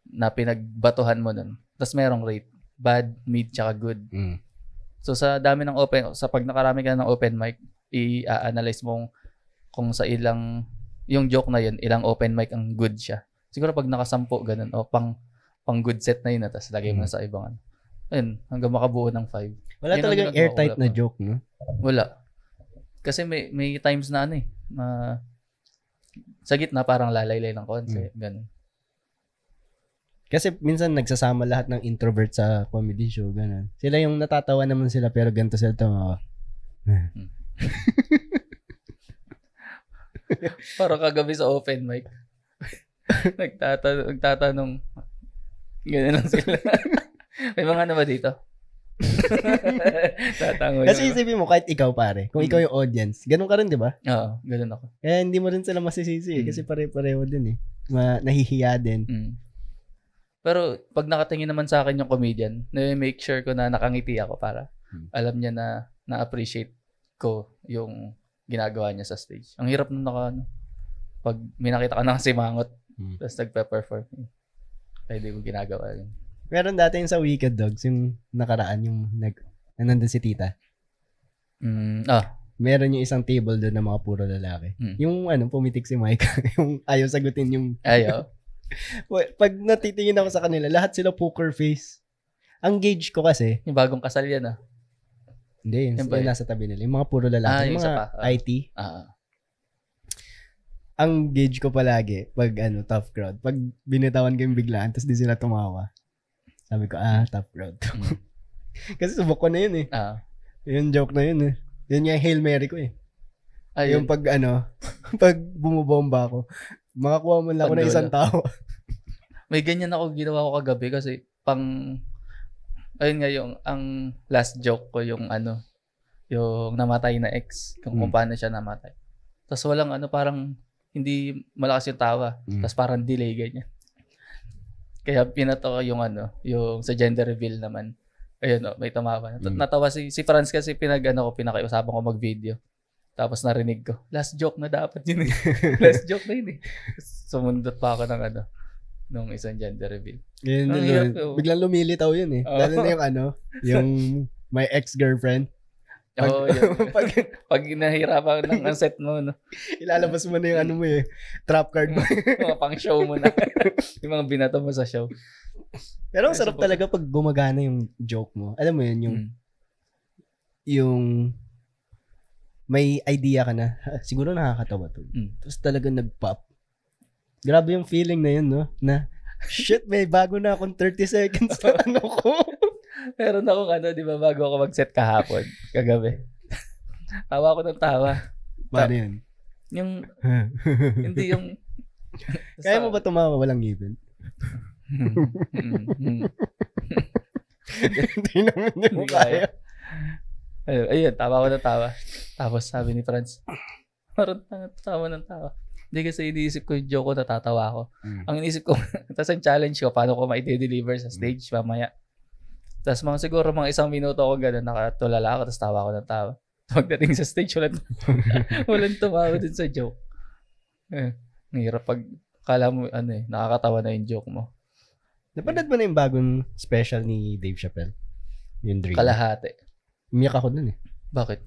Na pinagbatuhan mo nun. Tapos merong rate. Bad, mid, tsaka good. So, sa dami ng sa pag nakarami ka ng open mic, i-analyze mo kung sa yung joke na yun, ilang open mic ang good siya. Siguro pag nakasampo, ganun, pang good set na yun, tapos lagay mo na sa ibang ayun, hanggang makabuo ng 5. Wala talagang airtight na joke, no? Wala. Kasi may times na sa gitna parang lalaylay ng konti, ganun. Kasi minsan nagsasama lahat ng introvert sa comedy show, ganun. Sila yung natatawa naman sila, pero ganito sila tumawa. Parang kagabi sa open mic. Nagtatanong. Ganun lang sila. May mga ba dito? Kasi isipin mo, kahit ikaw pare, kung ikaw yung audience, ganun ka rin, di ba? Oo, ganun ako. Kaya hindi mo rin sila masisisi kasi pare-pareho din eh. Nahihiya din. Pero pag nakatingin naman sa akin yung comedian, na-make sure ko na nakangiti ako para alam niya na na-appreciate ko yung ginagawa niya sa stage. Ang hirap nung pag may nakita ka na kasi mangot, tapos nagpe-perform. Kaya di ko ginagawa yun. Meron dati yung sa Wicked Dogs, yung nakaraan, yung nandun si Tita. Meron yung isang table doon na mga puro lalaki. Yung pumitik si Mike, yung ayaw sagutin yung... Ayaw? Pag natitingin ako sa kanila, lahat sila poker face. Ang gauge ko kasi... Yung bagong kasal yan Hindi, yung nasa tabi nila. Yung mga puro lalaki. Yung mga IT. Ang gauge ko palagi, pag tough crowd, pag binitawan ko yung biglaan, tapos di sila tumawa. Sabi ko, tough crowd. Kasi subok ko na yun eh. Yung joke na yun eh. Yun yung Hail Mary ko eh. Yung pag pag bumubomba ako, makakuha mo lang ako ng isang tao. May ganyan ako ginawa ko kagabi kasi ayun nga ang last joke ko yung yung namatay na ex, kung paano siya namatay. Tapos walang parang hindi malakas yung tawa. Tapos parang delay ganyan. Kaya pinato ko yung yung sa gender reveal naman. Ayun, may tumawa. Natawa si Franz kasi pinakiusapan ko mag-video. Tapos narinig ko, last joke na dapat yun eh. Last joke na yun eh. Sumundot pa ako ng nung isang gender reveal. Biglang lumilitaw yun eh. Lalo na yung yung my ex-girlfriend. Pag nahirapan ng ang set mo, ilalabas mo na yung mo eh. Trap card mo. Mga pang show mo na. Yung mga binato mo sa show. Pero ang sarap talaga pag gumagana yung joke mo. Alam mo yun, yung may idea ka na, siguro nakakatawa to. Tapos talaga nag-pop. Grabe yung feeling na yun, no? Na, shit, may bago na akong 30 seconds na ko. Meron akong di ba, bago ako mag-set kahapon, kagabi. Tawa ko ng tawa. Paano yun? Hindi yung... Kaya mo ba tumawa walang ngipin? Hindi naman yung kaya. Ayun, tawa ko ng tawa. Tapos sabi ni Franz, parang tawa ng tawa. Hindi kasi iniisip ko yung joke ko, natatawa ako. Ang iniisip ko, tapos ang challenge ko, paano ko ma-deliver sa stage mamaya. Tapos siguro mga 1 minuto ako gano'n, nakatulala ako, tapos tawa ko ng tawa. Pagdating sa stage, walang tumawa din sa joke. Ang hirap pag kala mo, nakakatawa na yung joke mo. Napanood mo na yung bagong special ni Dave Chappelle? Yung Dream. Kalahati. Umiyak ako dun eh. Bakit?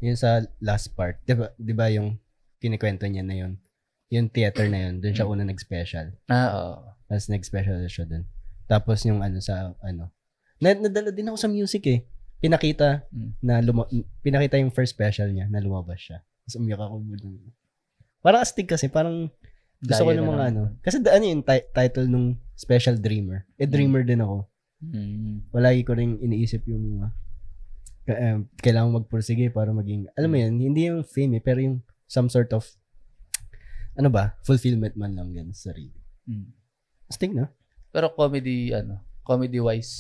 Yung sa last part. Diba yung kinikwento niya na yun? Yung theater na yun, dun siya una nag-special. Oo. Tapos nag-special siya dun. Tapos yung nadala din ako sa music eh. Pinakita pinakita yung first special niya na lumabas siya. Tapos umiyak ako dun. Parang astig kasi, parang gusto ko ng mga Kasi yung title nung special Dreamer. Dreamer din ako. Palagi ko rin iniisip yung kailangan magpursige para maging, alam mo yun, hindi yung fame eh, pero yung some sort of fulfillment man lang yan sa sarili. Astig, no? Pero comedy wise,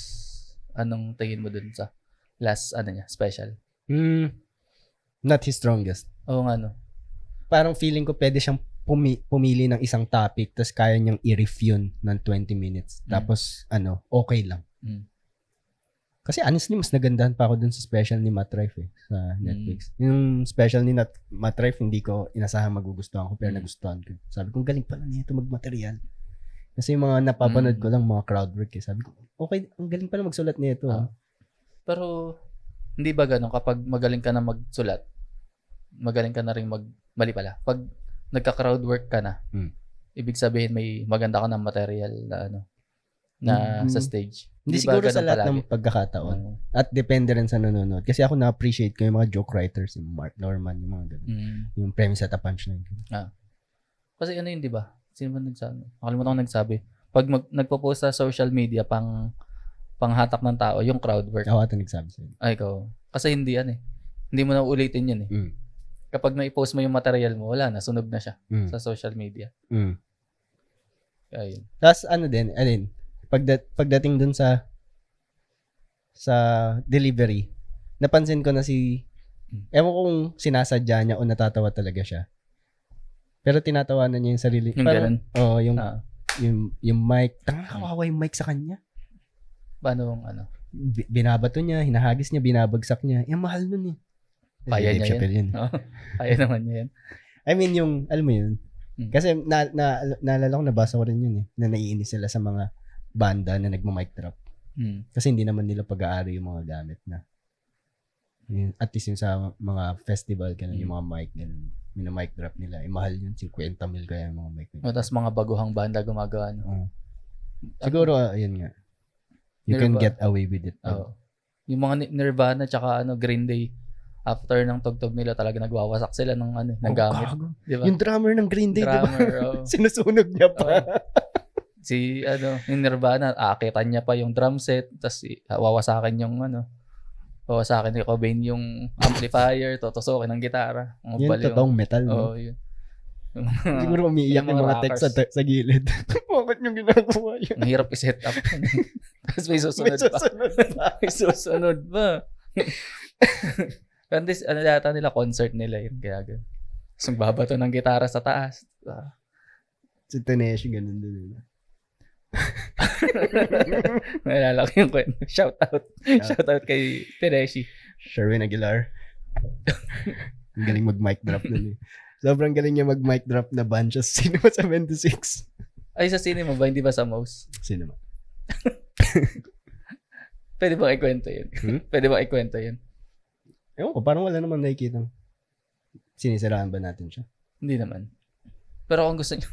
anong tingin mo dun sa last niya, special? Not his strongest. Oo nga, Parang feeling ko pwede siyang pumili ng isang topic tapos kaya niyang i-riff yun ng 20 minutes. Tapos, okay lang. Kasi honestly, mas nagandahan pa ako dun sa special ni Matt Rife sa Netflix. Yung special ni Matt Rife, hindi ko inasahan magugustuhan ko, pero nagustuhan ko. Sabi ko, galing pala nito magmaterial. Kasi yung mga napapanood ko lang, mga crowd work eh. Sabi ko, okay, ang galing pala magsulat nito. Pero, hindi ba ganun, kapag magaling ka na magsulat, magaling ka na rin mali pala. Pag nagka-crowd work ka na, ibig sabihin may maganda ka ng material na sa stage. Hindi siguro sa lahat ng pagkakataon. At depende rin sa nanonood. Kasi ako na-appreciate ko yung mga joke writers, yung Mark Norman, yung mga ganun. Yung premise at a punchline. Kasi yun, di ba? Sino ba nagsabi? Nakalimutan ko nagsabi. Pag nagpo-post sa social media panghatak ng tao, yung crowd work. Ako ito nagsabi sa'yo. Ay, ikaw. Kasi hindi hindi mo na ulitin yun eh. Kapag na-post mo yung material mo, wala na, sunog na siya sa social media. Ayun. Tapos pagdating dun sa delivery, napansin ko na ewan kung sinasadya niya o natatawa talaga siya. Pero tinatawanan niya yung sarili. Yung ganun? Oo, yung yung mic, kawawa yung mic sa kanya. Paano ano? Binabato niya, hinahagis niya, binabagsak niya. Yung mahal nun eh. Kaya niya yan. Oh, kaya naman niya yan. I mean, yung, alam mo yun, kasi naalala ko, nabasa ko rin yun eh, na naiinis sila sa mga banda na nagma-mic drop. Kasi hindi naman nila pag-aari yung mga gamit na. Yun, at least yung sa mga festival, ganun, yung mga mic, ganun, yung mic drop nila, mahal yun, 50 mil kaya yung mga mic. Tapos mga baguhang banda gumagawa. Siguro, yun nga. You can get away with it. Yung mga Nirvana tsaka Green Day, after ng tugtog nila talaga nagwawasak sila ng gamit. Diba? Yung drummer ng Green Day, diba? Sinusunog niya pa. Si yung Nirvana, aakitan niya pa yung drum set, tapos wawasakin wawasakin ni Cobain yung amplifier, totosokin ng gitara. Yung totoong metal, no? Yun. Siguro umiiyak yung mga text sa gilid. Bakit yung ginagawa yun? Ang hirap i-set up. Tapos may susunod pa. May susunod pa. Kasi data nila, concert nila yun. Kaya gano'n. So, babato ng gitara sa taas. Si Teneshi, ganun din. Nalala ko yung kwento. Shout out kay Teneshi. Sherwin Aguilar. Ang galing mag-mic drop nun eh. Sobrang galing niya mag-mic drop na band sa Cinema 76. Ay, sa cinema ba? Hindi ba sa mouse? Cinema. Pwede bang ikwento yun? Pwede bang ikwento yun? Ewan ko, parang wala naman nakikita. Sinisiraan ba natin siya? Hindi naman. Pero kung gusto niyo,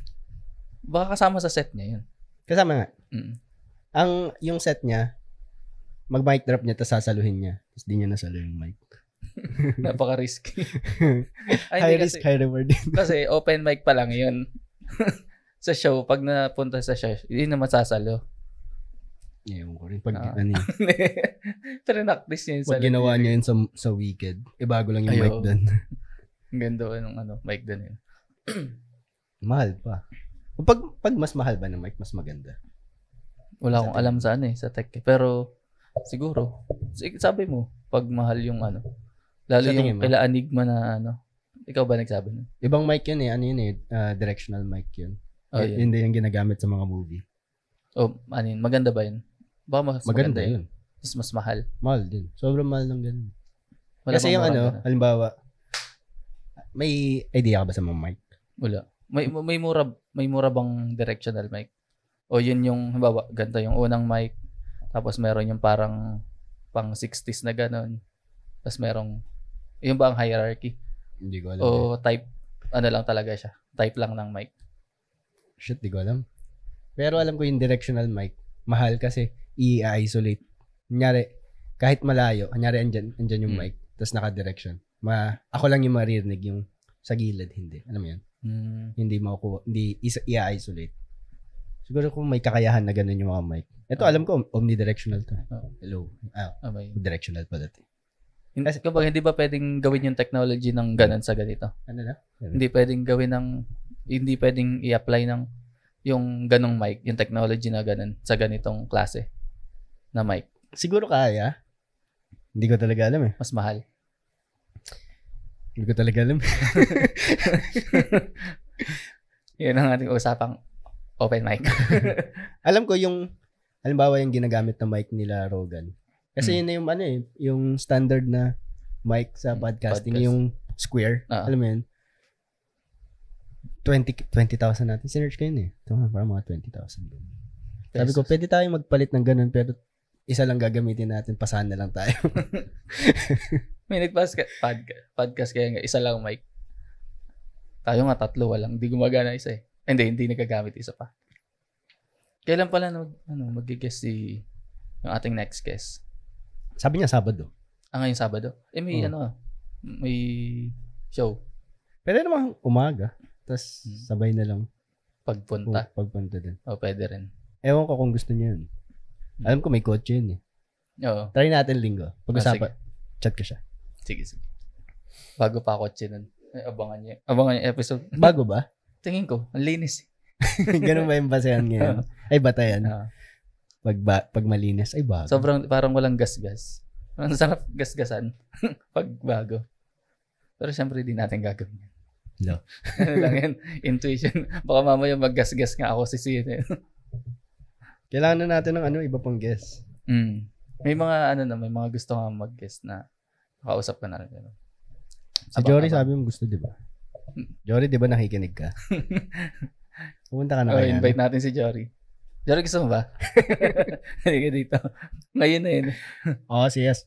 baka kasama sa set niya yun. Kasama nga. Yung set niya, mag-mic drop niya, tapos sasaluhin niya. Tapos di niya nasalo yung mic. Napaka-risky. High risk, high reward. Kasi open mic pa lang yun. Sa show, pag napunta sa show, yun na masasalo. Ewan ko rin. Pag Pero naktis niya yun. Pag ginawa niya yun sa Wicked, bago lang yung mic doon. Ang ganda ng mic doon yun. Mahal pa. Pag mas mahal ba ng mic, mas maganda? Wala akong alam sa sa tech. Pero, siguro, sabi mo, pag mahal yung lalo yung kila Enigma na ikaw ba nagsabi nun? Ibang mic yun eh. Directional mic yun. Yun. Hindi yung ginagamit sa mga movie. Maganda ba yun? Baka mas maganda yun. Tapos mas mahal. Mahal din. Sobrang mahal ng ganun. Kasi yung halimbawa, may idea ka ba sa mga mic? Wala. May mura bang directional mic? O yun yung, halimbawa, ganito yung unang mic, tapos meron yung parang pang 60s na ganun. Tapos merong, yun ba ang hierarchy? Hindi ko alam. O type, lang talaga siya. Type lang ng mic. Shit, di ko alam. Pero alam ko yung directional mic, mahal kasi i-isolate. Kunyari, kahit malayo, kunyari andyan yung mic, tapos naka-direction. Ako lang yung maririnig, yung sa gilid, hindi. Alam mo yun? Hindi makukuha, hindi i-isolate. Siguro kung may kakayahan na ganun yung mga mic. Ito alam ko, omnidirectional to. Hello. Directional pala ito. Hindi ba pwedeng gawin yung technology ng ganun sa ganito? Ano na? Hindi pwedeng i-apply ng yung ganong mic, yung technology na ganun sa ganitong klase na mic. Siguro kaya. Hindi ko talaga alam eh. Mas mahal. Hindi ko talaga alam. Yun ang ating usapang open mic. Alam ko yung, halimbawa yung ginagamit na mic nila Rogan. Kasi yun na yung yung standard na mic sa podcasting, yung square. Alam mo yun? 20,000 natin. Sinerch ko yun eh. Ito nga, parang mga 20,000. Sabi ko, pwede tayong magpalit ng ganun, pero isa lang gagamitin natin, pasahan na lang tayo. May podcast kaya nga, isa lang mic. Tayo nga, 3, walang. Hindi gumagana isa eh. Hindi nagagamit isa pa. Kailan pala mag-guest yung ating next guest? Sabi niya Sabado. Ngayong Sabado? May show. Pwede naman umaga. Tapos sabay na lang. Pagpunta din. Pwede rin. Ewan ko kung gusto niya yun. Alam ko may kotse yun eh. Oo. Try natin linggo. Pag-usapan. Chat ko siya. Sige. Bago pa kotse nun. Abangan niya episode. Bago ba? Tingin ko, ang linis. Ganun ba yung basehan ngayon? Ay, batayan. Pag malinis, ay bago. Sobrang, parang walang gas-gas. Ang sarap gas-gasan pag bago. Pero syempre, di natin gagawin yan. No. Ano lang yan, intuition. Baka mamaya maggas-gas nga ako si Sine. Kailangan na natin ng iba pang guess. May mga may mga gusto nga mag-guess na kausap ka na rin. Si Jory sabi mo gusto, di ba? Jory, di ba nakikinig ka? Pumunta ka na kaya. Invite natin si Jory. Jory, gusto mo ba? Hindi ka dito. Ngayon na yun. Oo, yes.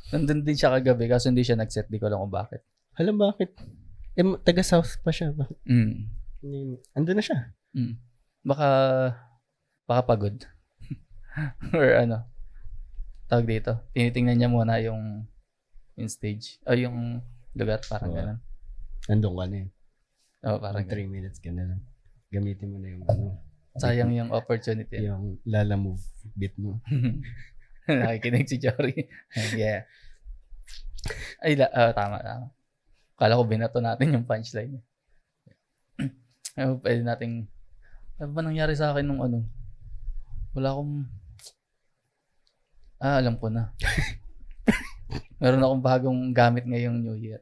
Nandun din siya kagabi kaso hindi siya nag-set. Di ko alam kung bakit. Alam bakit? Taga-south pa siya. Andun na siya. Baka pagod. Or tawag dito. Tinitingnan niya muna yung stage. O yung lugar. Parang gano'n. Nandun ka na eh. Oo, parang 3 minutes ka na lang. Gamitin mo na yung sayang yung opportunity. Yung lala move bit mo. Nakikinig si Jory. Yeah. Ay, tama. Kala ko binato natin yung punchline. Pwede nating, ano ba nangyari sa akin nung wala akong, alam ko na. Meron akong bagong gamit ngayong New Year.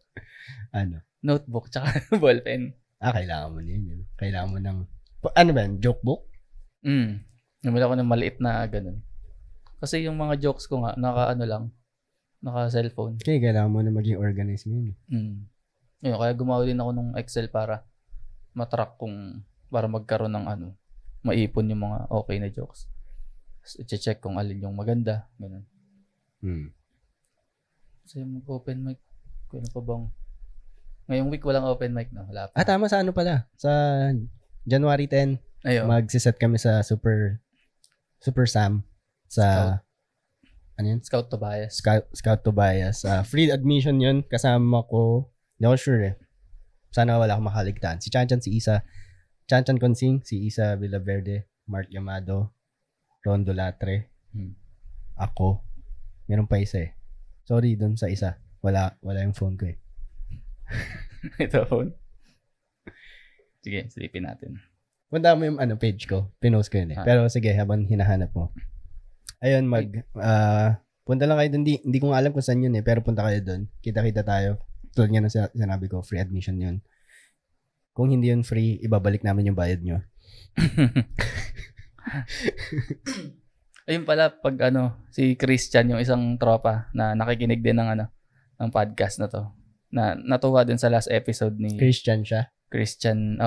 Notebook, tsaka ballpen. Kailangan mo na yun. Kailangan mo ng, ano ba yun? Joke book? Namila ko ng maliit na ganun. Kasi yung mga jokes ko nga, naka-cellphone. Okay, kailangan mo na maging organized mo yun. Yun, kaya gumawa din ako ng Excel para matrack para magkaroon ng maipon yung mga okay na jokes. I-check kung alin yung maganda. Ganun. Kasi mag-open mic. Kung pa bang ngayong week walang open mic na. Wala pa. Tama sa pala. Sa January 10, magsiset kami sa Super Sam sa Scout Tobias. Scout Tobias. Free admission yun. Kasama ko. Hindi ako sure eh. Sana wala akong makaligtaan. Si Chanchan, si Isa. Chanchan Consing, si Isa Villaverde, Mark Yamado, Rondo Latre. Ako. Meron pa isa eh. Sorry dun sa isa. Wala yung phone ko eh. Ito phone. Sige, silipin natin. Punta mo yung page ko. Pinost ko yun eh. Pero sige, habang hinahanap mo. Ayun, punta lang kayo dun. Hindi ko nga alam kung saan yun eh. Pero punta kayo dun. Kita-kita tayo. Tulad nga ng sinabi ko, free admission yun. Kung hindi yun free, ibabalik namin yung bayad nyo. Ayun pala, pag si Christian, yung isang tropa na nakikinig din ng podcast na to. Na natuwa din sa last episode ni... Christian siya? Christian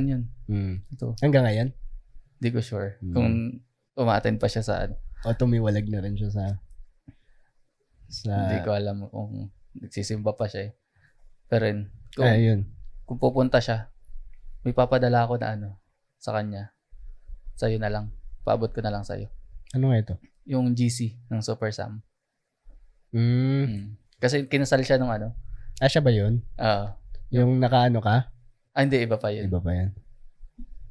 yun. Ito. Hanggang ngayon? Hindi ko sure. Kung umattend pa siya sa o tumiwalag na rin siya sa... Hindi ko alam kung nagsisimba pa siya eh. Pero yun, kung pupunta siya, may papadala ako na sa kanya. Sa'yo na lang. Paabot ko na lang sa'yo. Ano nga ito? Yung GC ng Super Sam. Kasi kinasal siya nung siya ba yun? Yung nakaano ka? Hindi, iba pa yun. Iba pa yan.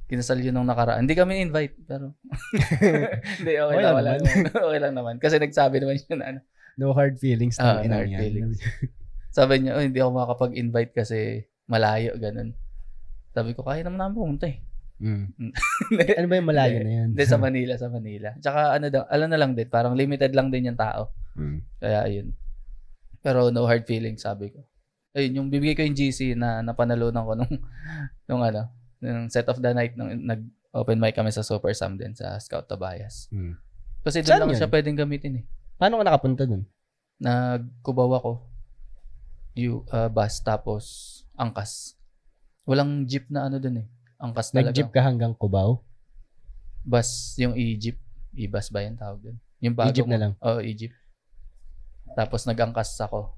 Kinasal yun nung nakaraan. Hindi kami invite, pero... Hindi, okay lang. Okay lang naman. Kasi nagsabi naman siya na no hard feelings. No hard feelings. Sabi niya, hindi ako makakapag-invite kasi malayo, ganun. Sabi ko, kaya naman namin pumunta eh. Ano ba yung malayo na yan? Hindi, sa Manila. Tsaka alam na lang din, parang limited lang din yung tao. Kaya ayun. Pero no hard feelings, sabi ko. Ayun, yung bibigay ko yung GC na napanalunan ko nung set of the night nung nag-open mic kami sa Super Sam din sa Scout Tobias. Kasi doon lang siya pwedeng gamitin eh. Paano ka nakapunta doon? Nagkubaw ako. Bus tapos angkas. Walang jeep na doon eh. Angkas talaga. Nag-jeep ka hanggang Cubao? Bus, yung e-jeep. E-bus ba yan tawag doon? Yung bago e-jeep na lang? Oo, e-jeep. Tapos nag-angkas ako.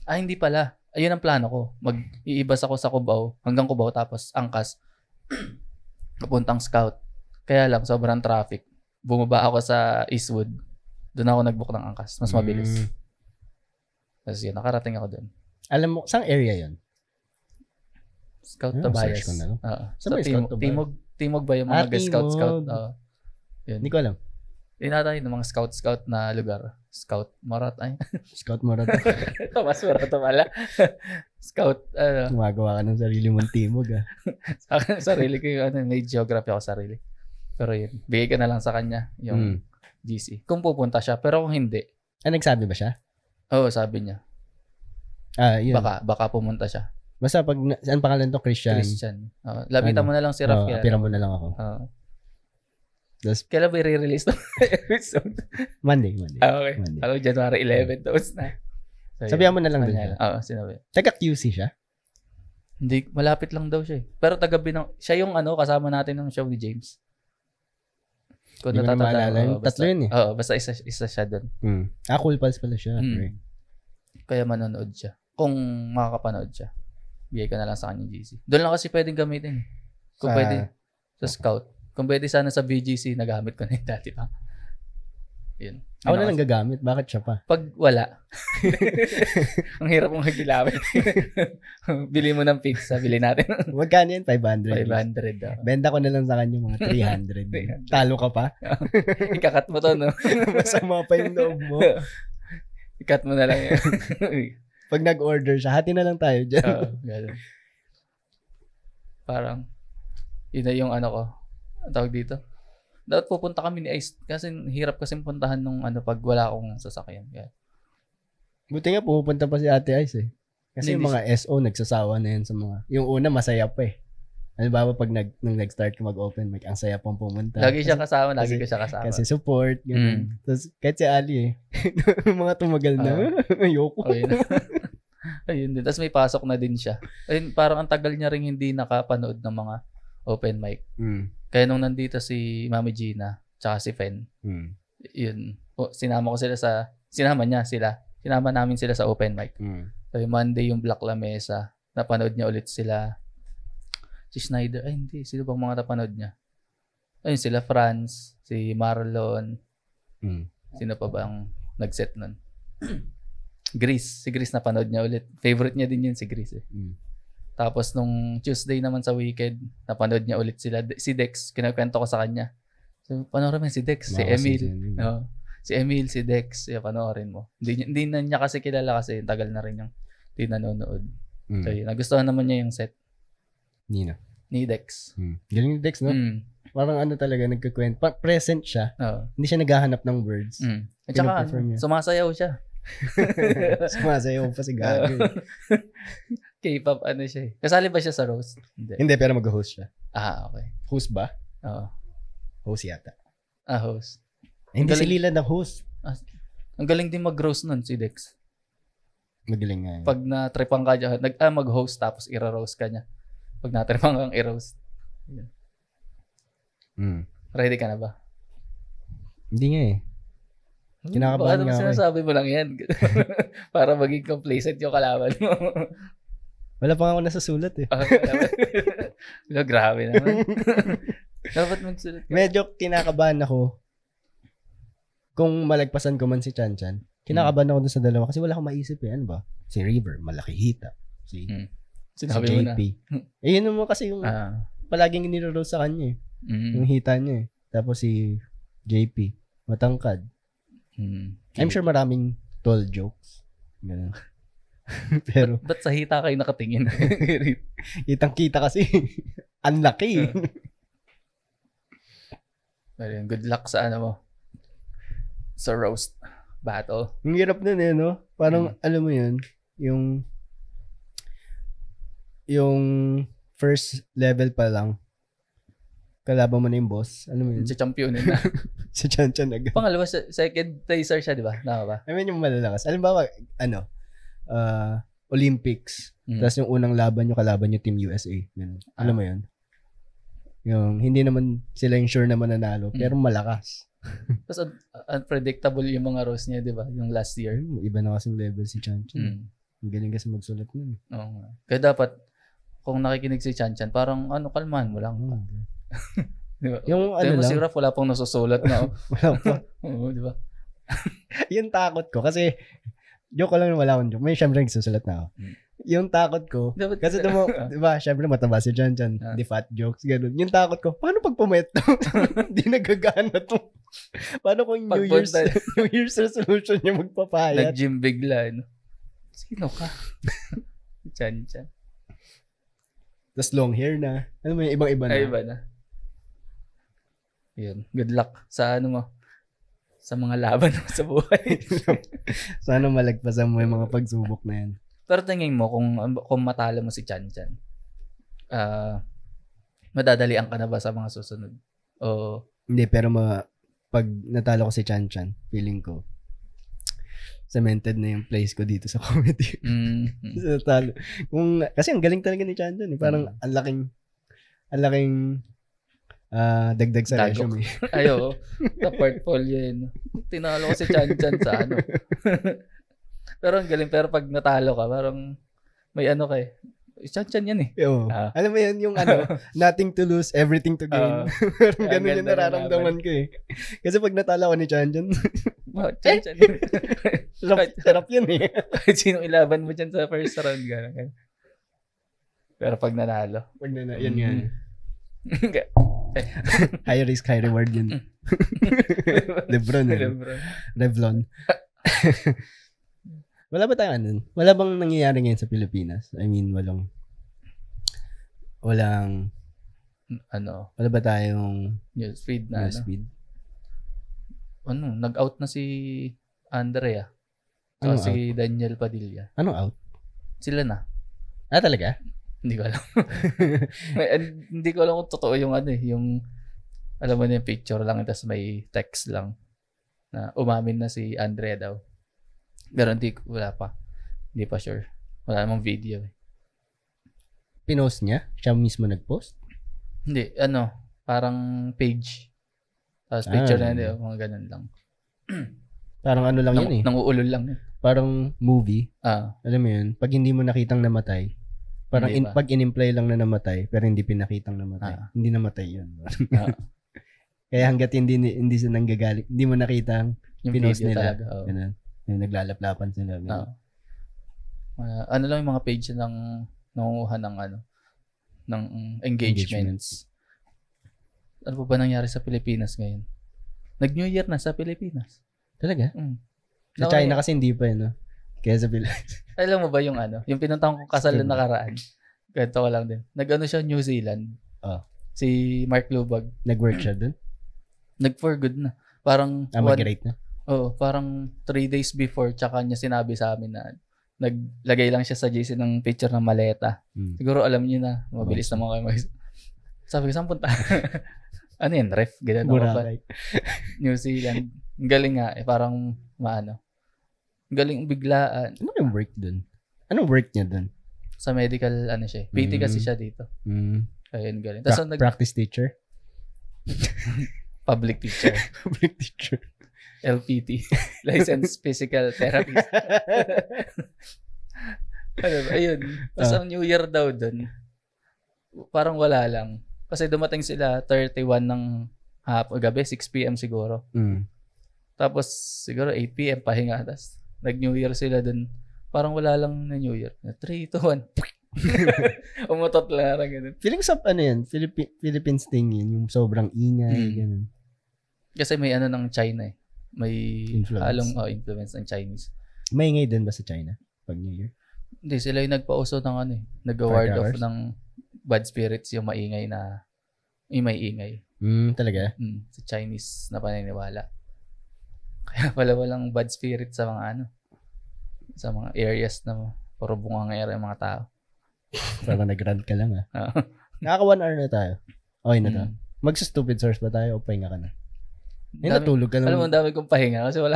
Hindi pala. Ayun ang plano ko. Mag-iibas ako sa Cubao, hanggang Cubao, tapos angkas. Papuntang Scout. Kaya lang, sobrang traffic. Bumaba ako sa Eastwood. Doon ako nag-book ng angkas. Mas mabilis. Tapos yun, nakarating ako doon. Alam mo, saan area yun? Scout Tobias. Sa Timog ba yung mga Scout? Hindi ko alam. Tinatay ng mga Scout na lugar. Scout Morat. Scout Morat. Mas Morat pala. Scout. Gumagawa ka ng sarili mong timog Sa akin, sarili ko yung may geography ako sarili. Pero yun, bigay ka na lang sa kanya yung GC. Kung pupunta siya. Pero kung hindi. Nagsabi ba siya? Oo, sabi niya. Yun. Baka pumunta siya. Basta pag, saan pangalan to? Christian. Lapitan mo na lang si Raf. Apira mo na lang ako. Kailan ba i-release to episode? Monday. Okay. Monday. Alam, January 11. Tapos na. So, sabihan mo na lang din siya. Oo, sinabi. Taga QC siya? Hindi, malapit lang daw siya eh. Pero siya yung kasama natin ng show ni James. Kung hindi ko na maalala. Tatlo yun eh. Oo, basta isa siya doon. Cool Pals pala siya. Right. Kaya manonood siya. Kung makakapanood siya, bigay ka na lang sa kanya GC. Doon lang kasi pwedeng gamitin. Kung pwede, sa Scout. Kung pwede sana sa BGC, nagamit ko na yung dati pa. Yun. Ako na lang gagamit. Bakit siya pa? Pag wala. Ang hirap mong hagilawin. Bili mo ng pizza, bili natin. Magkano yan? 500. 500. Benta ko na lang sa kanya mga 300. Talo ka pa? Ikakat mo to, no? Masama pa yung loob mo. Ikat mo na lang yan. Pag nag-order siya, hati na lang tayo dyan. Oo, gano'n. Parang, yun na yung ko. Ang tawag dito. Dapat pupunta kami ni Ice. Kasi hirap kasi puntahan nung pag wala akong sasakyan. Kaya. Buti nga pupunta pa si Ate Ice eh. Kasi yung mga SO, nagsasawa na yan sa mga... Yung una, masaya pa eh. Halimbawa, pag nung nag-start ka mag-open mic, ang saya pang pumunta. Lagi siya kasama, lagi ko siya kasama. Kasi support, gano'n. Tapos, kahit si Ali eh. Mga tumagal na, ayoko. Ayun din. Tapos may pasok na din siya. Ayun, parang ang tagal niya rin hindi nakapanood ng mga open mic. Kaya nung nandito si Mami Gina, tsaka si Fen, yun, sinama namin sila sa open mic. So, Monday yung Black Lamesa, napanood niya ulit sila. Si Schneider, hindi. Sino bang mga napanood niya? Ayun, sila Franz, si Marlon. Sino pa bang nag-set nun? Grease. Si Grease napanood niya ulit. Favorite niya din yun si Grease eh. Tapos nung Tuesday naman sa weekend, napanood niya ulit sila. Si Dex, kinakwento ko sa kanya. So, panoorin mo si Dex, si Emil. Si Emil, si Dex, panoorin mo. Hindi na niya kasi kilala kasi tagal na rin yung hindi nanonood. So, nagustuhan naman niya yung set. Ni Dex. Galing ni Dex, no? Parang talaga, nagkakwento. Present siya. Hindi siya naghahanap ng words. At saka, sumasayaw siya. Sumasayaw pa si Gago. K-pop siya eh. Kasali ba siya sa roast? Hindi, pero mag-host siya. Okay. Host ba? Oo. Host yata. Host. Hindi si Lila na host. Ang galing din mag-roast nun si Dex. Magaling nga. Pag na-tripan ka dyan, mag-host tapos ira-roast ka niya. Pag na-tripan kang i-roast. Ready ka na ba? Hindi nga eh. Kinakabahan nga ako. Sinasabi mo lang yan. Para maging complacent yung kalaban mo. Wala pa nga ako nasusulat eh. Grabe naman. Dapat magsulat ka. Medyo kinakabahan ako. Kung malagpasan ko man si Chan Chan, kinakabahan ako dun sa dalawa kasi wala akong maisip eh. Ano ba? Si River, malaki hita. Si JP. Yun naman kasi yung palaging niloroast sa kanya eh. Yung hita niya eh. Tapos si JP, matangkad. I'm sure maraming tall jokes. Ganun. Pero ba't sa hita kayo nakatingin? Kitang-kita kasi. Ang laki. Good luck sa mo. Sa roast battle. Ang hirap nun eh, no? Parang, alam mo yun, yung first level pa lang, kalaban mo na yung boss. Alam mo yun? Si championin na. Si Chan Chan agad. Pangalawa, second placer siya, di ba? Tama ba? I mean, yung malalakas. Alam ba, Olympics. Tapos yung unang laban nyo, kalaban nyo Team USA. Ganun. Alam mo yun? Yung hindi naman sila yung sure na mananalo, pero malakas. Tapos unpredictable yung mga roast niya, di ba? Yung last year. Iba na kasi level si Chan Chan. Ang galing kasi magsulat nun. Oo. Kaya dapat, kung nakikinig si Chan Chan, parang kalmahan mo lang. Diba? Yung lang. Si Raf, wala pang nasusulat na. Wala pa. Oo, di ba? Yung takot ko, kasi joke ko lang na wala akong joke. May syempre nagsusulat na ako. Yung takot ko, kasi diba, syempre mataba si Chan Chan, di fat jokes, gano'n. Yung takot ko, paano pag pumet? Hindi nagagana to. Paano kung New Year's resolution niya magpapayat? Nag-gym bigla, no? Sino ka? Chan Chan. Tapos long hair na. Ano mo yung ibang-iba na? Ay, iba na. Yun. Good luck sa mo. Sa mga laban mo sa buhay. Sana malagpasan mo yung mga pagsubok na yan. Pero tingin mo, kung matalo mo si Chan Chan, madadalian ka na ba sa mga susunod? O... Hindi, pero pag natalo ko si Chan Chan, feeling ko, cemented na yung place ko dito sa comedy. Sa natalo. Kasi ang galing talaga ni Chan Chan. Parang ang laking dagdag sa resume. Ayo, sa portfolio yun. Tinalo ko si Chan Chan sa ano. Pero ang galing. Pero pag natalo ka, parang may ano ka eh. Chan Chan yan eh. Alam mo yan, yung nothing to lose, everything to gain. Parang ganun yung nararamdaman ko eh. Kasi pag natalo ko ni Chan Chan, Chan Chan. sarap yun eh. Kahit sinong ilaban mo dyan sa first round. Gano'n. Pero pag nanalo. Yan nga. High risk, high reward yun. Lebron. Revlon. Wala ba tayong wala bang nangyayari ngayon sa Pilipinas? I mean, walang wala ba tayong newsfeed nag-out na si Andrea. Si Daniel Padilla. Anong out? Sila na. Talaga? Hindi ko alam. Hindi ko alam kung totoo yung yung alam mo na yung picture lang tapos may text lang na umamin na si Andrea daw. Pero wala pa. Hindi pa sure. Wala namang video eh. Pinost niya? Siya mismo nag-post? Hindi, parang page. Tapos picture na yun, mga ganun lang. Parang ano lang yun eh. Nanguulol lang yun. Parang movie. Alam mo yun, pag hindi mo nakitang namatay, parang pag in-imply lang na namatay, pero hindi pinakitang namatay. Hindi namatay yun. Kaya hanggat hindi sila nanggagaling, hindi mo nakitang yung pinost nila. Talaga, naglalaplapan sila. Lang yung mga page ng nanguha ng engagements. Ano ba nangyari sa Pilipinas ngayon? Nag-New Year na sa Pilipinas. Talaga? Sa China kasi hindi pa no? Kaya sa Pilipinas. Alam mo ba yung yung pinuntahan kong kasal na nakaraan? Ganito ko lang din. Siya New Zealand. Si Mark Lubag. Nag-work siya dun? Nag-for good na. Parang mag-rate na? Parang 3 days before tsaka niya sinabi sa amin na naglagay lang siya sa GC ng picture ng maleta. Siguro alam niyo na, mabilis naman kayo Sabi ko, saan punta? Ano yan, ref? Ganun ako ba? New Zealand. Galing nga, parang galing biglaan. Ano yung work dun? Anong work niya dun? Sa medical, siya. PT kasi siya dito. Ayun, galing. Practice teacher? Public teacher. Public teacher. LPT. Licensed Physical Therapist. Ayun. Tapos ang New Year daw dun, parang wala lang. Kasi dumating sila 31 ng gabi, 6 p.m. siguro. Tapos siguro 8 p.m. pahinga. Tapos nag-New Year sila dun. Parang wala lang na New Year. 3, 2, 1. Umutot lang. Ganun. Feeling sa yan? Philippines thing yun. Yung sobrang ingay. Ganun. Kasi may ng China eh. May halong influence ng Chinese. May ingay din ba sa China pag New Year? Hindi, sila yung nagpauso ng nag-ward off ng bad spirits yung maingay na yung may ingay. Talaga? Sa Chinese na paniniwala. Kaya pala walang bad spirit sa mga sa mga areas na puro bungangera yung mga tao. Parang nag-rant ka lang Nakaka 1 hour na tayo. Okay na to. Magsa-stupid source ba tayo o pahinga ka na? Natulog ka lang. Alam mo, dami kong pahinga kasi wala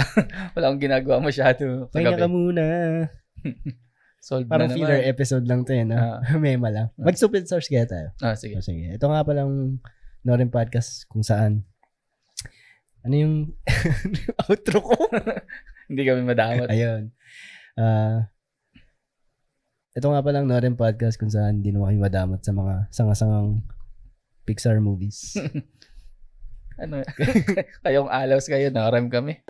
akong ginagawa masyado. Pahinga ka muna. Parang filler episode lang to Mema lang. Mag-stupid source kaya tayo. Sige. Sige. Ito nga palang Norin Podcast kung saan ano yung outro ko? Hindi kami madamot. Ayun. Ito nga palang Norin Podcast kung saan hindi naman kami madamot sa mga sanga-sangang Pixar movies. Kayong alaws kayo, nakarem kami.